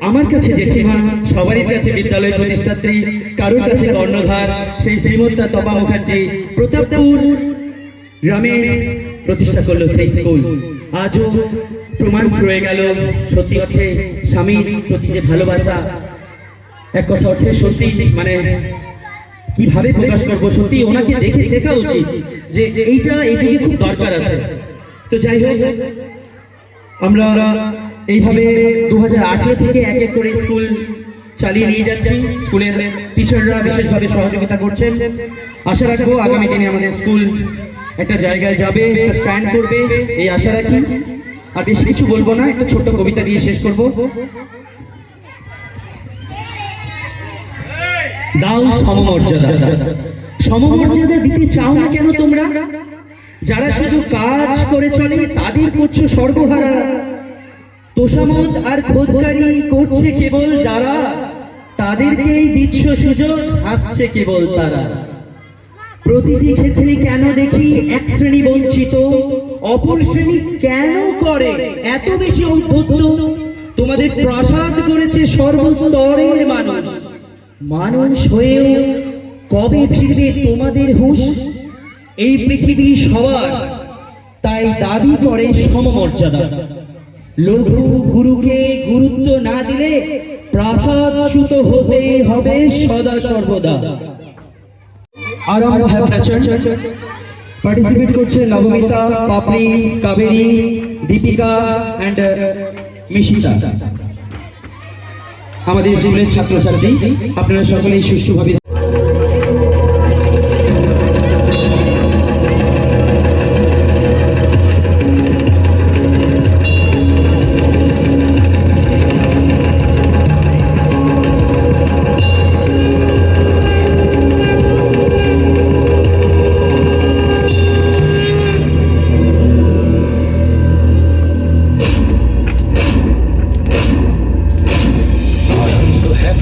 আমার কাছে জেঠিমা, সবারই কাছে বিদ্যালয় প্রতিষ্ঠাত্রী, কারোর কাছে কর্ণধার সেই শ্রীমতা তপা মুখার্জি প্রতাপপুর গ্রামে প্রতিষ্ঠা করলো সেই স্কুল। আজও প্রমাণ রয়ে গেল সত্যি অর্থে স্বামীর প্রতি যে ভালোবাসা, এক কথা অর্থে সত্যি মানে কিভাবে প্রকাশ করবো, সত্যি ওনাকে দেখে শেখা উচিত যে এইটা এই যুগে খুব দরকার আছে। তো যাই হোক, আমরা এইভাবে 2018 থেকে এক এক করে স্কুল চালিয়ে নিয়ে যাচ্ছি। স্কুলের টিচাররা বিশেষভাবে সহযোগিতা করছেন। আশা রাখবো আগামী দিনে আমাদের স্কুল একটা জায়গায় যাবে, একটা স্ট্যান্ড করবে, এই আশা রাখি। আর বেশি কিছু বলবো না, একটা ছোট্ট কবিতা দিয়ে শেষ করব। দাও সমমর্যাদা। সমমর্যাদা দিতে চাও না কেন তোমরা? যারা শুধু কাজ করে চলে তাদের করছো সর্বহারা। তোষামত আর খোদকারি করছে কেবল যারা, তাদেরকেই দিচ্ছ সুযোগ, আসছে কেবল তারা। প্রতিটি ক্ষেত্রে কেন দেখি এক শ্রেণী বঞ্চিত, অপর শ্রেণী কেন করে এত বেশি ঔদ্ধত্য? তোমাদের প্রাসাদ করেছে সর্বস্তরের মানুষ, মানুষ হয়েও কবে ফিরবে তোমাদের হুঁশ? এই পৃথিবী সবার, তাই দাবি করে সমমর্যাদা। লঘু গুরুকে গুরুত্ব না দিলে প্রাসাদচ্যুত হতে হবে সদা সর্বদা। আরম্ভ হ্যাভ নেচার। পার্টিসিপেট করছে নবমিতা, পাপড়ি, কাবেরী, দীপিকা অ্যান্ড মিশিতা, আমাদের স্কুলের ছাত্রছাত্রী। আপনারা সকলেই সুষ্ঠুভাবে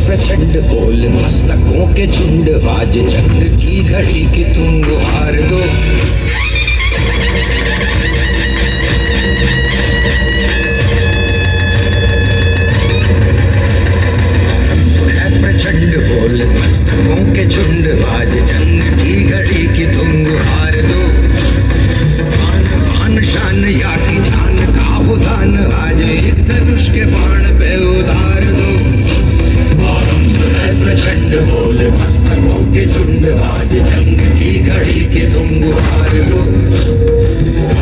प्रचंड बोल मस्तकों के झुंड, आज चक्र की घड़ी की तुम गुहार दो। प्रचंड बोल मस्तकों के झुंड, आज जंग की घड़ी की तुम गुहार दो। आन बान शान या की जान का वो दान, आज एक धनुष के बाण पे उतार दो। प्रचंड बोल मस्तकों के झुंड, आज जंग की घड़ी के तुम गुहार दो।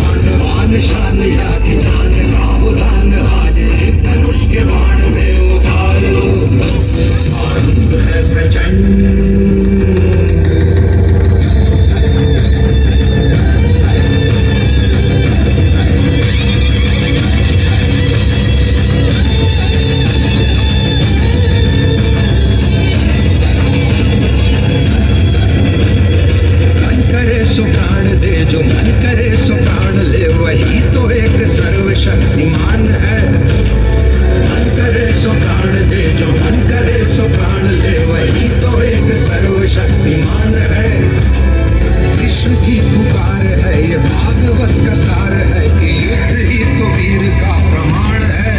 आन बान शान या की जान का वो दान, आज एक धनुष के बाण में उतार दो। आनंद है प्रचंड। जो मन करे सो प्राण ले, वही तो एक सर्वशक्तिमान है। मन करे सो प्राण दे, जो मन करे सो प्राण ले, वही तो एक सर्वशक्तिमान है। विश्व की पुकार है ये भागवत का सार है, कि युद्ध ही तो वीर का प्रमाण है।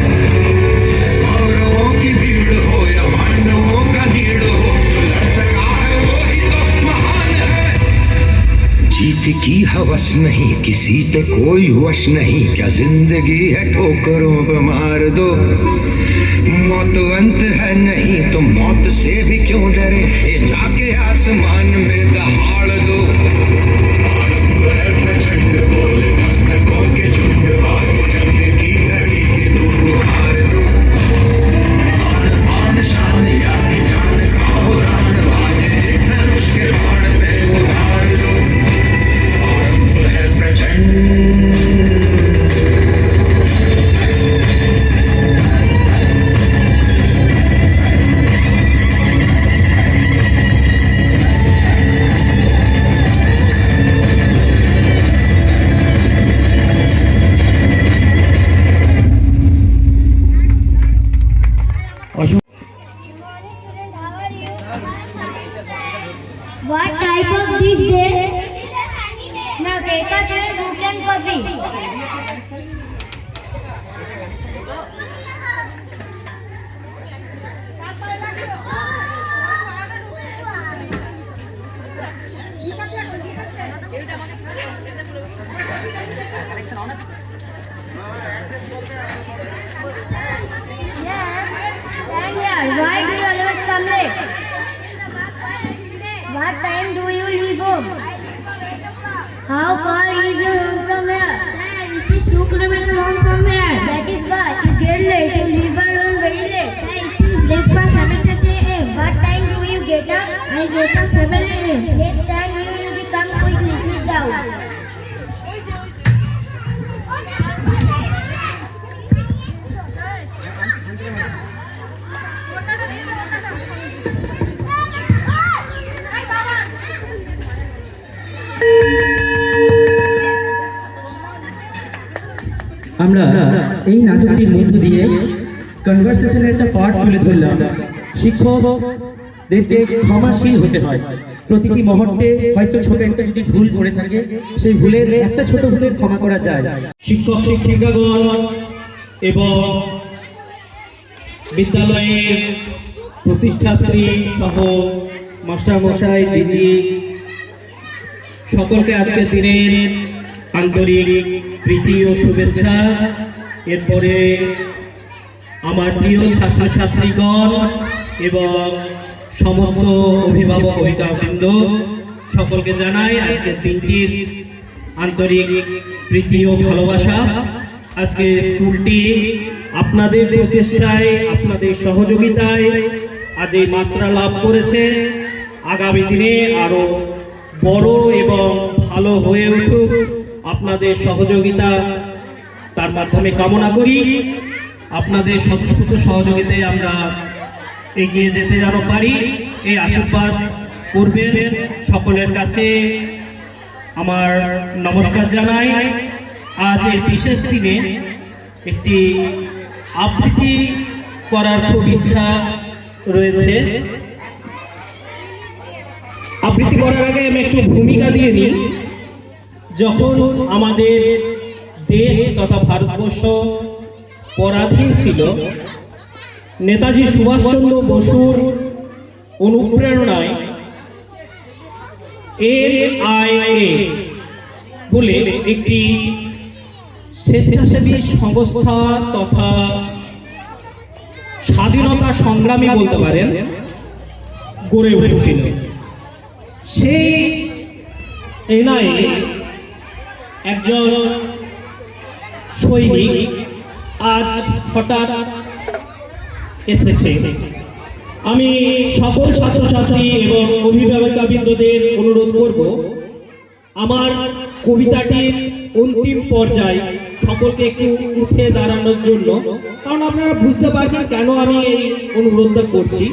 कौरवों की भीड़ हो या पांडवों का नीड़ हो, जो लड़ सका है वो ही तो महान है। जीत की बस नहीं किसी पे कोई वश नहीं क्या जिंदगी है ठोकरों पे मार दो मौत अंत है नहीं तो मौत से भी क्यों डरे ये जाके आसमान में दहाड़ दो प्रचंड बोले मस्तकों के झुंड आज जंग की घड़ी के धूप हार दो मान शान या कि जान का हो दान वाजे एक धनुष के बाण पे उतार दो आरंभ है प्रचंड What type of this day? Now take out your book and copy. Why do you always come late? What time do you leave home? How far is your home from here? It is 2 kilometers home from here. That is why you get late. You leave our home very late. It is breakfast 7:30 a.m. What time do you get up? I get up 7 a.m. Next time you will become quickly. Sit down. আমরা এই নাটকটির মধ্য দিয়ে কনভারসেশনের একটা পার্ট তুলে ধরলাম। শিক্ষকদেরকে ক্ষমাশীল হতে হয়। প্রতিটি মুহূর্তে হয়তো ছোট একটা যদি ভুল করে থাকে সেই ভুলের একটা ছোট ভুলের ক্ষমা করা যায়। শিক্ষক শিক্ষিকাগণ এবং বিদ্যালয়ের প্রতিষ্ঠাত্রী সহ মাস্টারমশাই দিদি সকলকে আজকের দিনের আন্তরিক প্রীতি ও শুভেচ্ছা। এরপরে আমার প্রিয় ছাত্রছাত্রীগণ এবং সমস্ত অভিভাবক অভিভাবকবৃন্দ সকলকে জানাই আজকের দিনটির আন্তরিক প্রীতি ও ভালোবাসা। আজকে স্কুলটি আপনাদের প্রচেষ্টায় আপনাদের সহযোগিতায় আজ এই মাত্রা লাভ করেছে। আগামী দিনে আরো বড় এবং ভালো হয়ে উঠুক আপনাদের সহযোগিতা তার মাধ্যমে কামনা করি। আপনাদের স্বতঃস্ফূর্ত সহযোগিতায় আমরা এগিয়ে যেতে যেন পারি এই আশীর্বাদ করবেন। সকলের কাছে আমার নমস্কার জানাই। আজ এই বিশেষ দিনে একটি আবৃত্তি করার খুব ইচ্ছা রয়েছে। আবৃত্তি করার আগে আমি একটু ভূমিকা দিয়ে নিই। যখন আমাদের দেশ তথা ভারতবর্ষ পরাধীন ছিল, নেতাজি সুভাষচন্দ্র বসুর অনুপ্রেরণায় NIA বলে একটি স্বেচ্ছাসেবী সংস্থা তথা স্বাধীনতা সংগ্রামী বলতে পারেন গড়ে উঠেছিল। সেই NIA একজন সৈনিক আজ হঠাৎ এসেছে। আমি সকল ছাত্রছাত্রী এবং অভিভাবকবৃন্দদের অনুরোধ করব আমার কবিতাটির অন্তিম পর্যায়ে সকলকে একটু উঠে দাঁড়ানোর জন্য, কারণ আপনারা বুঝতে পারবেন কেন আমি এই অনুরোধটা করছি।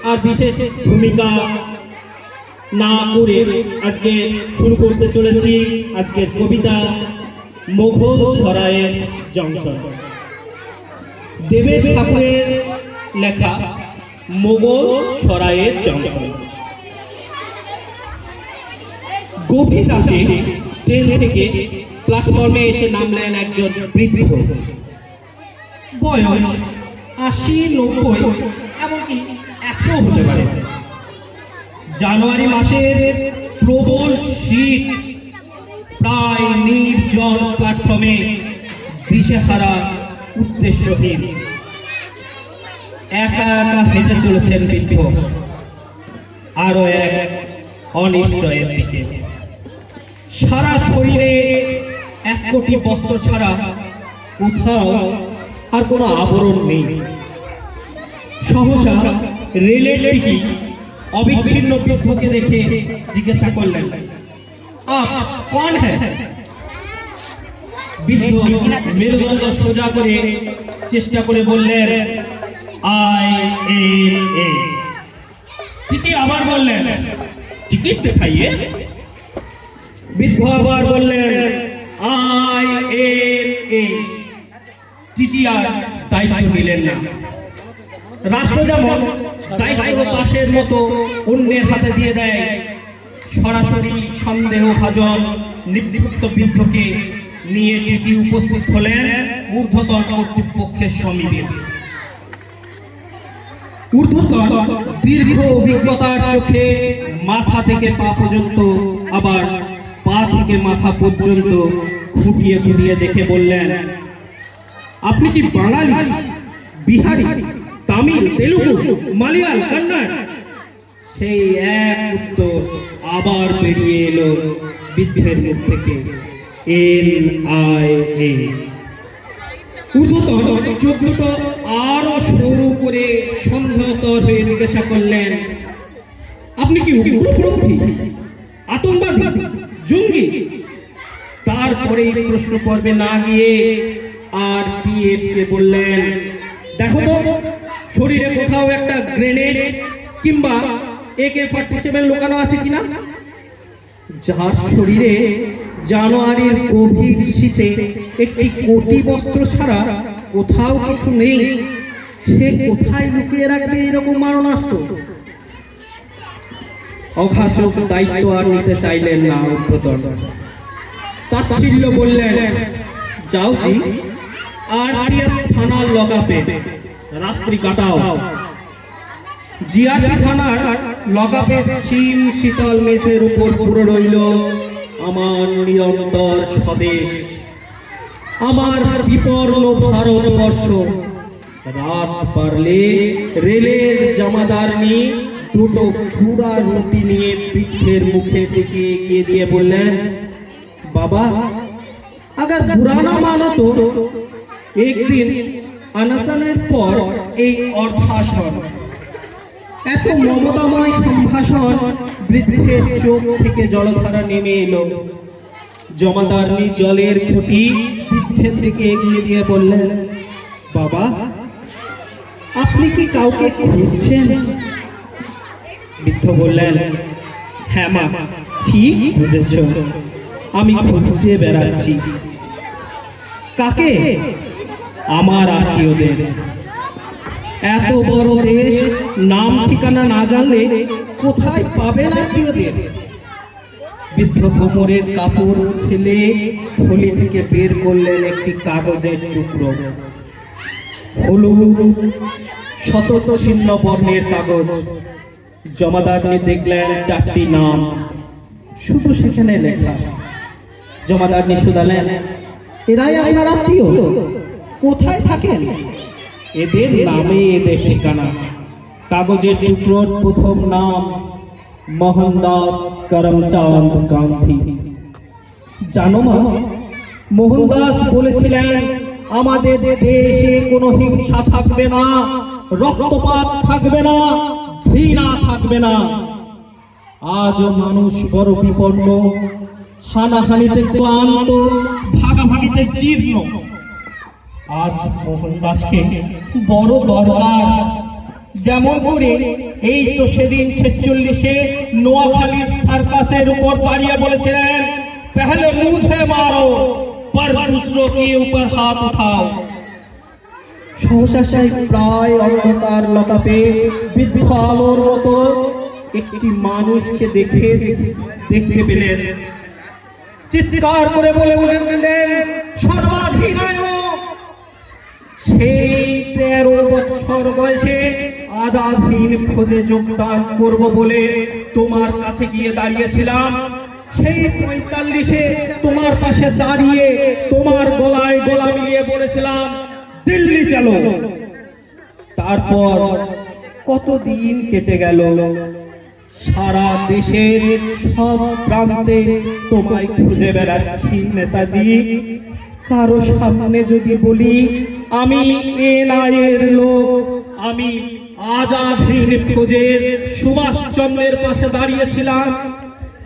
আর বিশেষ ভূমিকা না করে আজকে শুরু করতে চলেছি আজকের কবিতা মোঘল সরায়ের জংশন। দেবেশ ঠাকুরের লেখা মোগল সরায়ের জংশন। গভীর রাতে ট্রেন থেকে প্ল্যাটফর্মে এসে নামলেন একজন বৃদ্ধ, বয়স 80-90 এমনকি 100 হতে পারে। জানুয়ারি মাসের প্রবল শীত প্রায় নির্জন প্ল্যাটফর্মে দিশেহারা উদ্দেশ্যহীন একা একা হেঁটে চলেছেন বৃদ্ধ আরো এক অনিশ্চয়ের দিকে। সারা শরীরে 1 কোটি বস্ত্র ছাড়া কোথাও আর কোনো আবরণ নেই। সহসা রেলের টিকিট অবিচ্ছিন্ন বৃদ্ধকে দেখে জিজ্ঞাসা করলেন, আপ কौन है? বৃদ্ধ মেরুদণ্ড সোজা করে চেষ্টা করে বললেন, INA। টিটি আবার বললেন, টিকিট দেখাইয়ে। বৃদ্ধ আবার বললেন, INA। টিটি আর দায়িত্ব নিলেন না। রাষ্ট্র যেমন দায়িত্ব দাসের মতো অন্যের হাতে দিয়ে দেয়, সরাসরি সন্দেহভাজন নিবৃত্ত বৃদ্ধকে নিয়ে টিটি উপস্থিত হলেন ঊর্ধ্বতন কর্তৃপক্ষের সমীপে। ঊর্ধ্বতন দীর্ঘ অভিজ্ঞতার চোখে মাথা থেকে পা পর্যন্ত, আবার পা থেকে মাথা পর্যন্ত খুঁটিয়ে খুঁটিয়ে দেখে বললেন, আপনি কি বাঙালি, বিহারি, তামিল, তেলুগু, মালয়াল, কন্নড়? সেই এক উত্তর আবার বেরিয়ে এলো বৃদ্ধের মুখ থেকে, NIA। ঊর্ধ্বতন চোখ দুটো আরো সরু করে সন্দেহতর হয়ে জিজ্ঞাসা করলেন, আপনি কি উগ্রপন্থী, আতঙ্কবাদী, জঙ্গি? তারপরে প্রশ্ন পর্বে না গিয়ে RPF কে বললেন, দেখো তো শরীরে কোথাও একটা গ্রেনেড কিংবা AK-47 লুকানো আছে কিনা। যার শরীরে জানুয়ারির গভীর শীতে 1 কোটি বস্ত্র ছাড়া কোথাও কিছু নেই, সে কোথায় লুকিয়ে রাখবে এরকম মারণাস্ত্র? অঘাচক দায়িত্ব আর নিতে চাইলেন না ঊর্ধ্বতন। তাচ্ছিল্য বললেন, যাও জি, RPF থানার লকআপে রাত্রি কাটাও। জিআরপি থানার লকআপে শীতল মেঝের উপর পড়ে রইল আমার নিরন্তর স্বদেশ, আমার বিপন্ন ভারতবর্ষ। রাত পারলে রেলের জামাদারনি দুটো পুরা রুটি নিয়ে বৃদ্ধের মুখে থেকে এগিয়ে দিয়ে বললেন, বাবা अगर बुरा ना मानो तो एक दिन अनशনের পর এই অর্থাসন। এত মমতাময় সম্ভাষণ বৃদ্ধের চোখ থেকে জলধারা নেমে এলো। জমাদারনি জলের ঘটি বৃদ্ধের দিকে এগিয়ে দিয়ে বললেন, বাবা আপনি কি কাউকে খুঁজছেন? বৃদ্ধ বললেন, হ্যাঁ মা, ঠিক বুঝেছ, আমি খুঁজে বেড়াচ্ছি। কাকে? আমার আত্মীয়দের। এত বড় দেশ, নাম ঠিকানা না জানলে কোথায় পাবেন আত্মীয়দের? বৃদ্ধ কোমরের কাপড় ফেলে থলি থেকে বের করলেন একটি কাগজের টুকরো। হলুদ শতত ছিন্ন বর্ণের কাগজ। জমাদারনি দেখলেন 4টি নাম শুধু সেখানে লেখা। জমাদারনি শুধালেন, এরাই আপনার আত্মীয়? কোথায় থাকেন? এদের নামে এদের ঠিকানা। কাগজের টুকরোর প্রথম নাম মোহনদাস করমচাঁদ গান্ধী। জানো মা, মোহনদাস বলেছিলেন আমাদের দেশে কোনো হিংসা থাকবে না, রক্তপাত থাকবে না, ঘৃণা থাকবে না। আজও মানুষ বড় বিপন্ন, হানাহানিতে ক্লান্ত, ভাগাভাগিতে জীর্ণ। আজ মোহনদাসকে বড় দরকার। যেমন করে এই তো সেদিন 46-এ নোয়াখালীর সার্কাসের উপর দাঁড়িয়ে বলেছিলেন, পহলে মুঝে মারো পর দুসরো কে উপর হাত উঠাও। সহসা প্রায় অন্ধকার লতাপে বৃদ্ধ আলোর মতো একটি মানুষকে দেখতে পেলেন। চিৎকার করে বলে উঠলেন, সর্বাধিনায়ক! সেই 13 বছর বয়সে আজাদহিন্দ ফৌজে যোগদান করব বলে তোমার কাছে গিয়ে দাঁড়িয়েছিলাম। সেই 45-এ তোমার পাশে দাঁড়িয়ে তোমার গলায় গলা মিলিয়ে বলেছিলাম দিল্লি চলো। তারপর কতদিন কেটে গেল, সারা দেশের সব প্রান্তে তোমায় খুঁজে বেড়াচ্ছি নেতাজি। কারো সামনে যদি বলি আমি এনআইএর লোক, আমি আজাদ হিন্দ ফৌজের সুভাষচন্দ্রের পাশে দাঁড়িয়েছিলাম,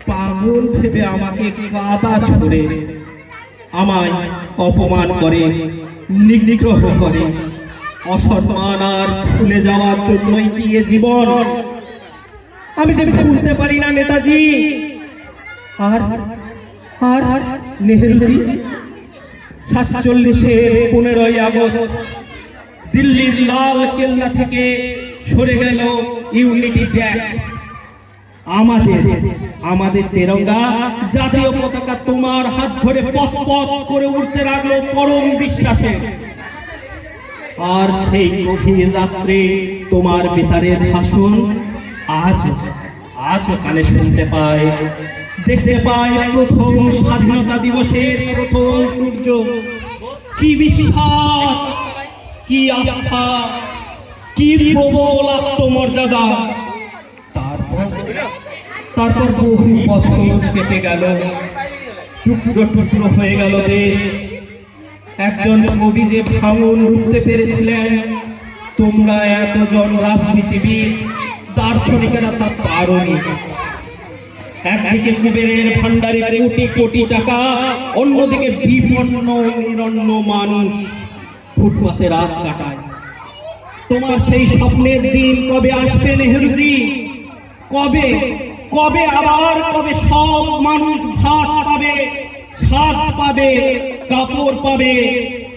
পাগল ভেবে আমাকে কাদা ছুড়ে আমায় অপমান করে, নিগ্রহ করে। অসম্মান আর ভুলে যাওয়ার জন্যই কি এ জীবন? আমি যে ভুলতে পারি না নেতাজি। আর আর নেহরুজি 47-এর 15ই আগস্ট দিল্লির লাল কেল্লা থেকে সরে গেল ইউনিটি জ্যাক। আমাদের তেরঙ্গা জাতীয় পতাকা তোমার হাত ধরে পথ পথ করে উঠতে লাগলো পরম বিশ্বাসে। আর সেই গভীর রাত্রে তোমার বেতারের ভাষণ আজ কানে শুনতে পাই, দেখতে পাই প্রথম স্বাধীনতা দিবসের প্রথম সূর্য। কি বিশ্বাস, কি আস্থা, কি প্রবল আত্মমর্যাদা। তারপর বহু বছর কেটে গেল, টুকরো টুকরো হয়ে গেল দেশ। একজন কবি যে ভাঙন রুখতে পেরেছিলেন, তোমরা এতজন রাজনীতিবিদ দার্শনিকেরা তা পারোনি। একদিকে কুবেরের ভান্ডারে কোটি কোটি টাকা, অন্যদিকে বিপন্ন নিরন্ন মানুষ ফুটপাতে রাত কাটায়। তোমার সেই স্বপ্নের দিন কবে আসবে নেহরুজি? কবে কবে আবার কবে সব মানুষ ভাত পাবে, ছাদ পাবে, কাপড় পাবে,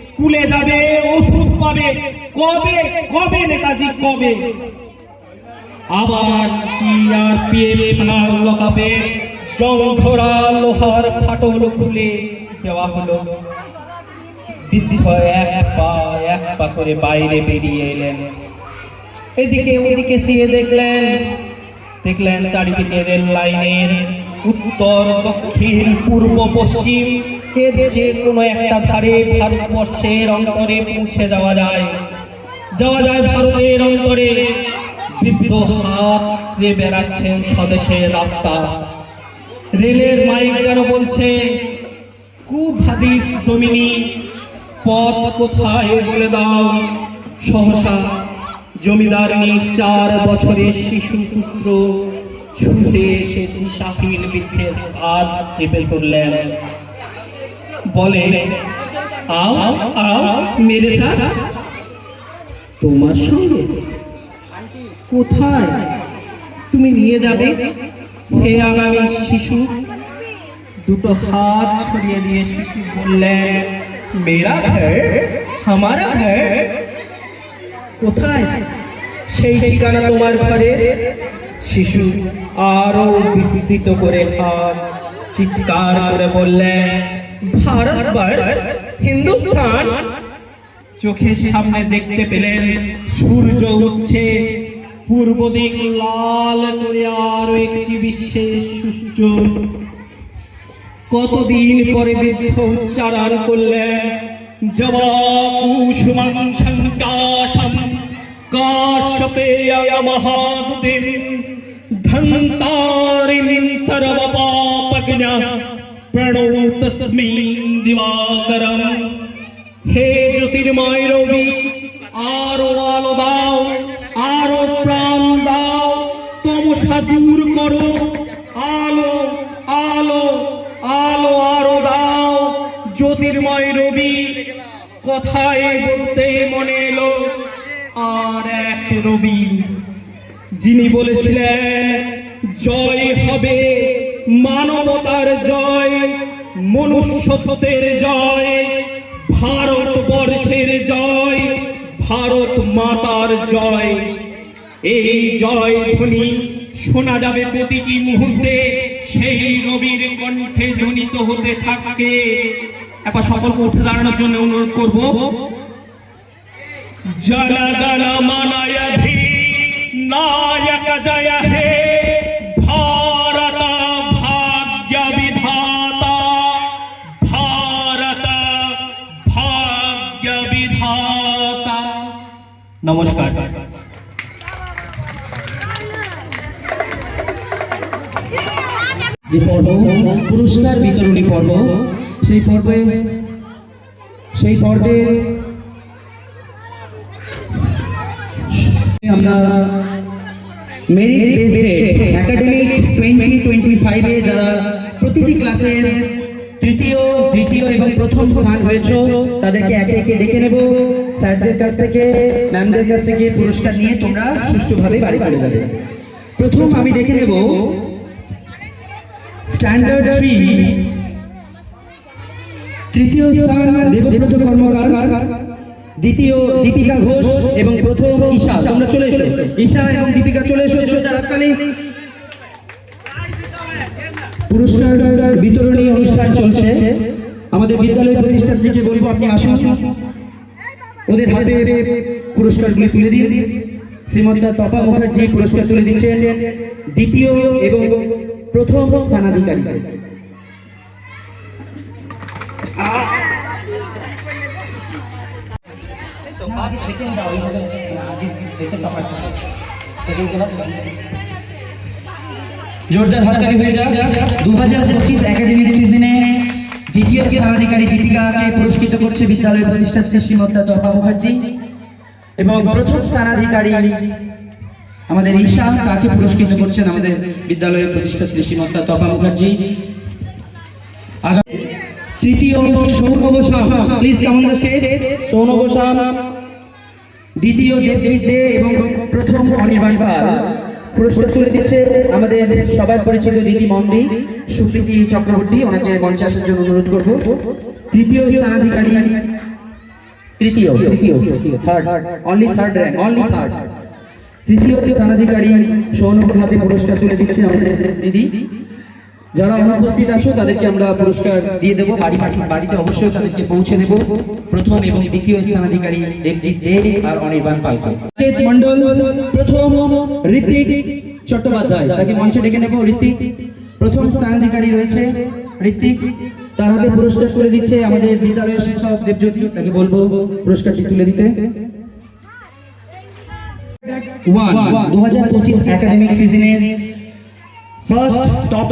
স্কুলে যাবে, ওষুধ পাবে? কবে কবে নেতাজি কবে? আবার সিআরপিএফ থানার লকাপে জং ধরা লোহার ফাটল খুলে দেওয়া হলো। বৃদ্ধ এক পা করে বাইরে বেরিয়ে এলেন। এদিকে ওদিকে চেয়ে দেখলেন চারিদিকে রেল লাইনের উত্তর দক্ষিণ পূর্ব পশ্চিম এর যে কোনো একটা ধারে ভারতবর্ষের অন্তরে পৌঁছে যাওয়া যায় ভারতের অন্তরে। বৃদ্ধ হাত দিয়ে বেড়াচ্ছেন স্বদেশের রাস্তা। রেলের মাইক যেন বলছে, কুভাদিস ডোমিনি, পথ কোথায় বলে দাও। সহসা জমিদারনি 4 বছরের শিশু পুত্র ছুটে এসে দিশাহীন বৃদ্ধের হাত চেপে ধরলেন। বলে, আও আও মেরে সাথ। তোমার সঙ্গে? কোথায় তুমি নিয়ে যাবে হে আগামী শিশু? দুটো হাত ছড়িয়ে দিয়ে শিশু বললেন, মেরা ঘর হামারা ঘর। কোথায় সেই ঠিকানা তোমার ঘরের? শিশু আরো বিস্তৃত করে হাত চিৎকার করে বললেন, ভারতবর্ষ, হিন্দুস্তান। চোখের সামনে দেখতে পেলেন সূর্য উঠছে, পূর্ব দিক লাল করে আরো একটি বিশেষ সূর্য। কতদিন পরে বৃদ্ধ উচ্চারণ করলেন, জবাকুসুমং শঙ্কাশম কাশ্যপেয় মহাদেব ধন্তারিণীং সর্বপাপজ্ঞা প্রণতস্মি দিবাকরম। হে জ্যোতির্ময় রবি, আরো আলো দাও, আরো প্রাণ দাও, তমসা দূর করো, আলো আলো আলো আরো দাও। জ্যোতির্ময় রবি কথায় বলতে মনে এলো আর এক রবি, যিনি বলেছিলেন, জয় হবে মানবতার জয়, মনুষ্যত্বের জয়, ভারতবর্ষের জয়, ভারত মাতার জয়। এই জয় ধ্বনি শোনা যাবে প্রতিটি মুহূর্তে, সেই রবির কণ্ঠে ধ্বনিত হতে থাকে। একবার সকলকে উঠে দাঁড়ানোর জন্য অনুরোধ করব। জনগণ মনয়ধি নায়ক জয় হে, ভারত ভাগ্য নমস্কার। যে পর্ব পুরস্কার বিতরণী পর্ব, সেই পর্বে আমরা মেরিট বেসড একাডেমিক 2025 এ যারা প্রতিটি ক্লাসের তৃতীয় এবং প্রথম স্থান হয়েছে তাদেরকে একে একে ডেকে নেব। স্যারদের কাছ থেকে, ম্যামদের কাছ থেকে পুরস্কার নিয়ে তোমরা সুষ্ঠুভাবে বাড়ি চলে যাবে। প্রথম আমি ডেকে নেব স্ট্যান্ডার্ড 3 তৃতীয় স্থান দেবব্রত কর্মকার, দ্বিতীয় দীপিকা ঘোষ এবং প্রথম ঈশা। তোমরা চলে এসো, ঈশা এবং দীপিকা চলে এসো, জোরদার হাততালি। পুরস্কার বিতরণী অনুষ্ঠান চলছে। আমাদের বিদ্যালয় প্রতিষ্ঠাত্রীকে বলবো আপনি আসুন, ওদের হাতে পুরস্কারগুলি তুলে দিন। শ্রীমতী তপা মুখার্জি পুরস্কার তুলে দিচ্ছেন দ্বিতীয় এবং প্রথম স্থানাধিকারী। জোরদার হাততালি হয়ে যাক। 2025 একাডেমিক সিজনে দ্বিতীয় স্থানাধিকারী দীপিকাকে পুরস্কৃত করছে বিদ্যালয় প্রতিষ্ঠাত্রী শ্রীমতী তপা মুখার্জি এবং প্রথম স্থানাধিকারী আমাদের ঈশা, তাকে পুরস্কৃত করছেন আমাদের বিদ্যালয়ের প্রতিষ্ঠাত্রী শ্রীমতী তপা মুখার্জি। তৃতীয় Soun Goswami, please come on the stage. Soun Goswami, দ্বিতীয় দেবজিৎ দে এবং প্রথম অনির্বাণ পাল। পুরস্কার তুলে দিচ্ছে আমাদের সবার পরিচিত দিদি মন্দি সুপ্রীতি চক্রবর্তী, ওনাকে মঞ্চে আসার জন্য অনুরোধ করব। তৃতীয় স্থানাধিকারী, তৃতীয় স্থানাধিকারী সৌনপুর হাতে পুরস্কার তুলে দিচ্ছে আমাদের দিদি। যারা অনুপস্থিত আছো তাদেরকে আমরা পুরস্কার দিয়ে দেবো, বাড়িতে অবশ্যই তাদেরকে পৌঁছে দেব। প্রথম এবং দ্বিতীয় স্থানাধিকারী দেবজিৎ দে আর অনির্বাণ পালকে মন্ডল। প্রথম ঋত্বিক চট্টোপাধ্যায়, তাকে মঞ্চে ডেকে নেব। ঋত্বিক প্রথম স্থানাধিকারী রয়েছে, ঋত্বিক, তার হাতে পুরস্কার তুলে দিচ্ছে আমাদের বিদ্যালয়ের শিক্ষক দেবজ্যোতি, তাকে বলবো পুরস্কারটি তুলে দিতে। 2025 একাডেমিক সিজনের ফার্স্ট টপ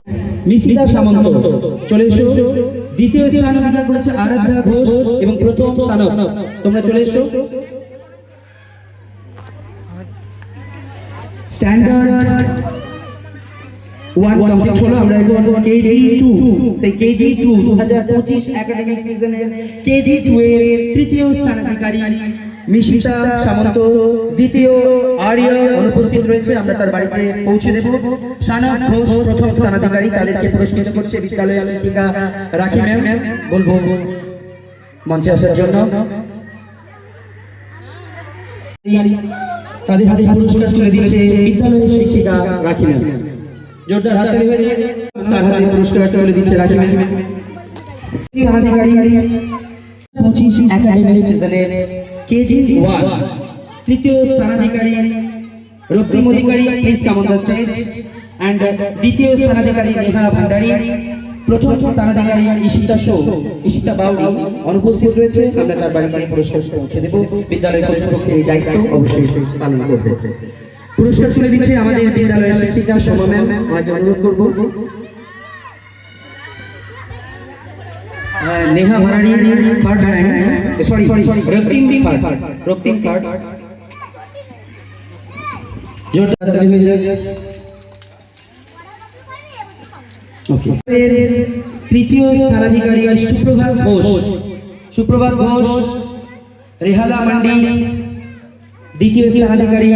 মিসিতা সামন্ত, চলে এসো। দ্বিতীয় স্থান অধিকার করেছে আরাধ্যা ঘোষ এবং প্রথম সানক, তোমরা চলে এসো। স্ট্যান্ডার্ড 1 কমপ্লিট হলো। আমরা এখন কেজি 2, সেই কেজি 2 2025 একাডেমিক সিজনের কেজি 2 এর তৃতীয় স্থানাধিকারী মিশিতা সামন্ত, দ্বিতীয় আর্য অনুপস্থিত রয়েছে, আমরা তার বাড়িতে পৌঁছে দেব। সানক ঘোষ প্রথম স্থানাধিকারী, তাদেরকে পুরস্কৃত করছে বিদ্যালয়ের শিক্ষিকা রাখি ম্যাম, বলবো মঞ্চে আসার জন্য। তাদের হাতে পুরস্কার তুলে দিচ্ছে বিদ্যালয়ের শিক্ষিকা রাখি ম্যাম, জোরদার হাততালি হয়ে যায়। তার হাতে পুরস্কার তুলে দিচ্ছে রাখি ম্যাম। স্থানাধিকারী 25 একাডেমিক সিজনের কেজি 1 তৃতীয় স্থানাধিকারী Raktim Adhikari, please come on the stage. And দ্বিতীয় স্থানাধিকারী নেহা ভান্ডারী, প্রথম স্থানাধিকারী ঈশিতা বাউরি অনুপস্থিত রয়েছে, আমরা তার বাড়িতে পুরস্কার পৌঁছে দেব। বিদ্যালয় কর্তৃপক্ষের এই দায়িত্ব অবশ্যই পালন করবে। পুরস্কার তুলে দিচ্ছে আমাদের বিদ্যালয়ের শিক্ষিকা সোমা ম্যাম, আমাকে অনুরোধ করব। Neha Bharadi third rank, sorry Raktim third. जोरदार ताली हो जाए। ओके, तृतीय স্থানাধিকারী সুপ্রভাত ঘোষ রেহালা মান্ডি, দ্বিতীয় স্থানাধিকারী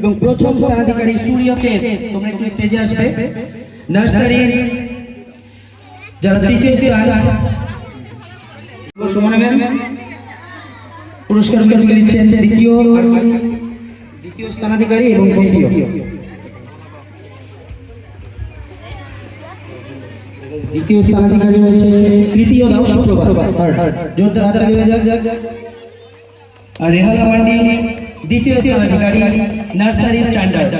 এবং প্রথম স্থানাধিকারী সূর্য কেস, তোমরা একটু স্টেজে আসবে। নার্সারি যারা তৃতীয় স্থান সুমনা ম্যাম পুরস্কার তুলে দিচ্ছেন দ্বিতীয় স্থানাধিকারী এবং দ্বিতীয় স্থানাধিকারী হচ্ছে তৃতীয় দাও সুপ্রভাত, জোরদার হাততালি হয়ে যাক। আর রেহালা মান্ডি দ্বিতীয় স্থানাধিকারী নার্সারি স্ট্যান্ডার্ড।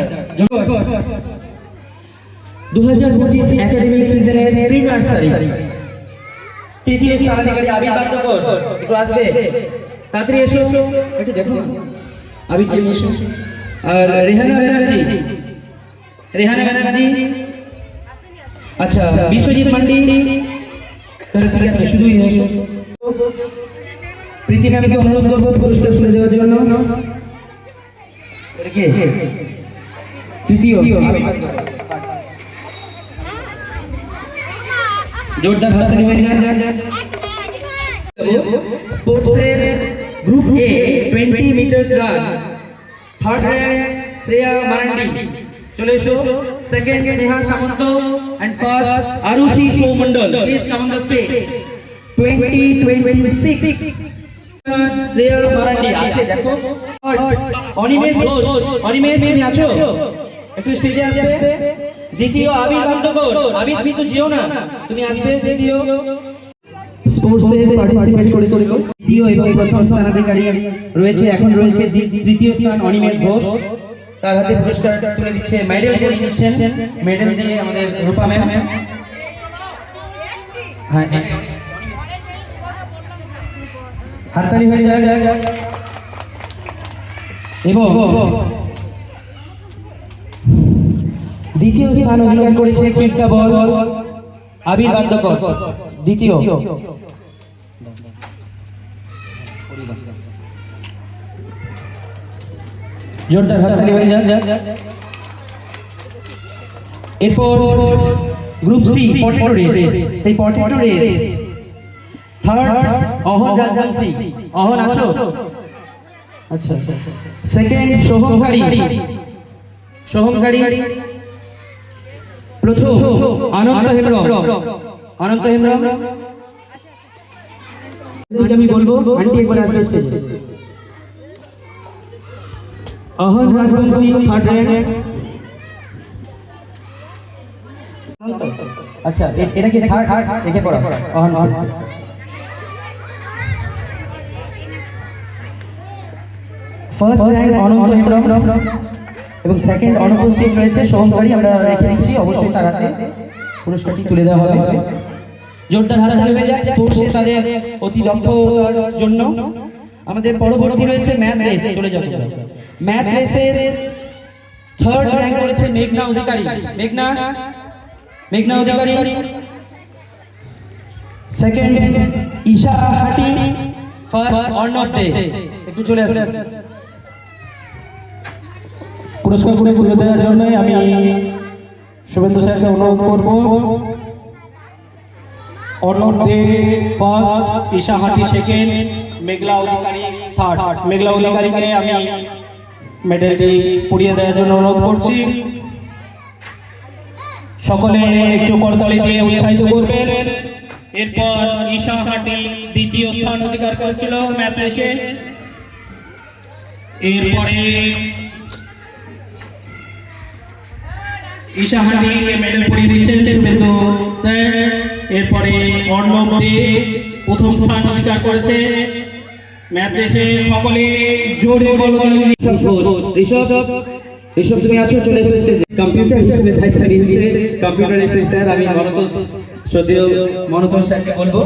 2025 একাডেমিক সিজনের প্রি নার্সারি তৃতীয় স্থানাধিকারী আবির বাদ্যকর, একটু আসবে, তাড়াতাড়ি এসো, একটু দেখো। আবিরকে নিয়ে এসো। আর রেহানা ব্যানার্জি, আচ্ছা বিশ্বজিৎ মান্ডি, তাহলে ঠিক আছে, শুধুই নিয়ে এসো। প্রীতি ম্যামকে অনুরোধ করবো পুরস্কার তুলে দেওয়ার জন্য। এটা কে? তৃতীয় জোরদার হাততালি হয়ে যায়। স্পোর্টসের group A 20 meters run, third rank Shreya Marandi, চলে এসো। Second Sneha Samanta and first Arushi Saumandal, please come on the stage. 2026 Shreya Marandi আছে, দেখো। অনিমেষ ঘোষ, অনিমেষ তুমি আছো? একটু স্টেজে আসবে। দ্বিতীয় আবির বান্দকর, আবির কিন্তু যেও না, তুমি আসবে। দ্বিতীয় স্পোর্টসে পার্টিসিপেট করেছিল, দ্বিতীয় এবং প্রথম স্থানাধিকারী রয়েছে। এখন রয়েছে তৃতীয় স্থান অনিমেষ ঘোষ, তার হাতে পুরস্কার তুলে দিচ্ছে, মেডেল করে নিচ্ছেন। মেডেল দিয়ে আমাদের রূপা ম্যাম। হ্যাঁ, হাততালি হয়ে যায়। এবং দ্বিতীয় স্থান অধিকার করেছে কিকটা বল আবির বান্দকর, দ্বিতীয়। জোরদার হাততালি হয়ে যায়। এরপর গ্রুপ সি পটেটো রেস, সেই পটেটো রেস থার্ড অহন রাজবংশী, অহন আছো? আচ্ছা। সেকেন্ড সোহমকারী, প্রথম অনন্ত হেমব্রম, আমি বলবো আন্টি একবার আসবে স্টেজে। অহন রাজবংশী থার্ড র্যাঙ্ক। আচ্ছা, এটা কি থার্ড? একে পড়া অহন। ফার্স্ট র্যাঙ্ক অনন্ত হেমব্রম এবং সেকেন্ড অনুপস্থিত রয়েছে সোহমকারী। আমরা রেখে দিচ্ছি, অবশ্যই তার হাতে পুরস্কারটি তুলে দেওয়া হবে। জোরদার হাততালি হয়ে যায় স্পোর্টসে তাদের অতি দক্ষতার জন্য। আমাদের পরবর্তী রয়েছে ম্যাথ রেস, চলে যাবে। ম্যাথ রেসের থার্ড র্যাঙ্ক করেছে মেঘনা অধিকারী, মেঘনা অধিকারী। সেকেন্ড ঈশা হাটি, ফার্স্ট অর্ণব দে, একটু চলে আসুন। পুরস্কারগুলো তুলে দেওয়ার জন্য আমি শুভেন্দু স্যারকে অনুরোধ করব। অর্ণব দে ফার্স্ট, ঈশা হাটি সেকেন্ড, মেঘলা অধিকারী থার্ড। মেঘলা অধিকারীকে আমি মেডেলটি পরিয়ে দেওয়ার জন্য অনুরোধ করছি। সকলে একটু করতালি দিয়ে উৎসাহিত করবেন। এরপর ঈশা হাটি দ্বিতীয় স্থান অধিকার করেছিল ম্যাথ রেসে। এরপরে ঈশা হাটিকে মেডেল পরিয়ে দিচ্ছেন শুভেন্দু স্যার। এরপরে অর্ণব দে প্রথম স্থান অধিকার করেছে ম্যাথ রেসে। সকলে জোরে বলতালি। ঋষভ তুমি আছো? চলে এসো স্টেজে। কম্পিউটার হিসেবে দায়িত্ব নিচ্ছে কম্পিউটার এসে স্যার, আমি শ্রদ্ধেয় মনোতোষ স্যারকে বলবো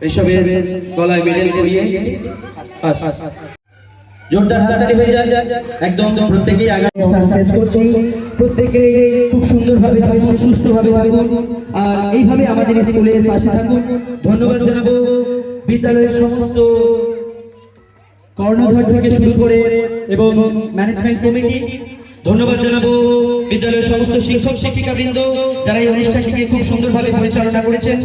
ঋষভের গলায় মেডেল পরিয়ে। জোরদার হাততালি হয়ে যায়। একদম প্রত্যেকেই আগামী অনুষ্ঠান শেষ করছি। প্রত্যেকেই খুব সুন্দরভাবে থাকুন, সুস্থভাবে থাকুন, আর এইভাবে আমাদের স্কুলের পাশে থাকুন। ধন্যবাদ জানাবো বিদ্যালয়ের সমস্ত কর্ণধার থেকে শুরু করে এবং ম্যানেজমেন্ট কমিটি। ধন্যবাদ জানাবো বিদ্যালয়ের সমস্ত শিক্ষক শিক্ষিকাবৃন্দ যারা এই অনুষ্ঠানটিকে খুব সুন্দরভাবে পরিচালনা করেছেন।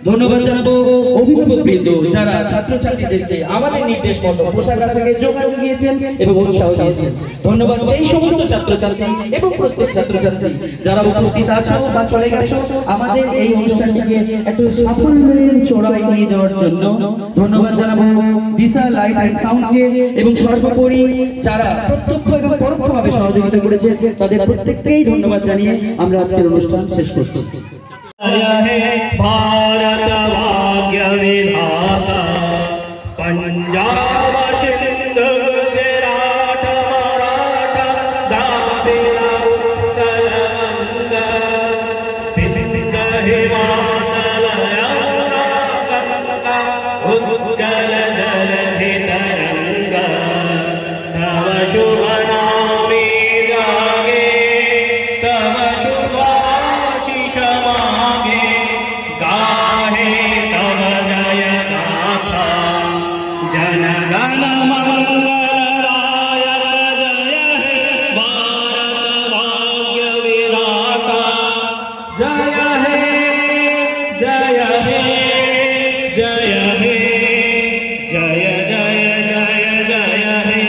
ধন্যবাদ জানাবো অভিভাবকবৃন্দ যারা ছাত্রছাত্রীদেরকে আমাদের নির্দেশ মতো পোশাক আশাকের যোগান দিয়েছেন এবং উৎসাহ দিয়েছেন। ধন্যবাদ সেই সমস্ত ছাত্রছাত্রী এবং প্রত্যেক ছাত্রছাত্রী যারা উপস্থিত আছো বা চলে গেছো আমাদের এই অনুষ্ঠানটিকে একটু সাফল্যের চড়াই নিয়ে যাওয়ার জন্য। ধন্যবাদ জানাবো দিশা লাইট অ্যান্ড সাউন্ডকে এবং সর্বোপরি যারা প্রত্যক্ষ এবং পরোক্ষভাবে সহযোগিতা করেছে তাদের প্রত্যেককেই ধন্যবাদ জানিয়ে আমরা আজকের অনুষ্ঠান শেষ করছি। भारत भाग्य विधाता पंजाब सिंध गुजरात मराठा द्राविड़ उत्कल गंगा विंध्य हिमाचल यमुना गंगा उज्जल जलधि तरंगा तव जनगण मंगलदायक जय हे भारत भाग्य विधाता जय हे जय हे जय हे जय जय जय जय हे.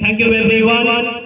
Thank you everyone.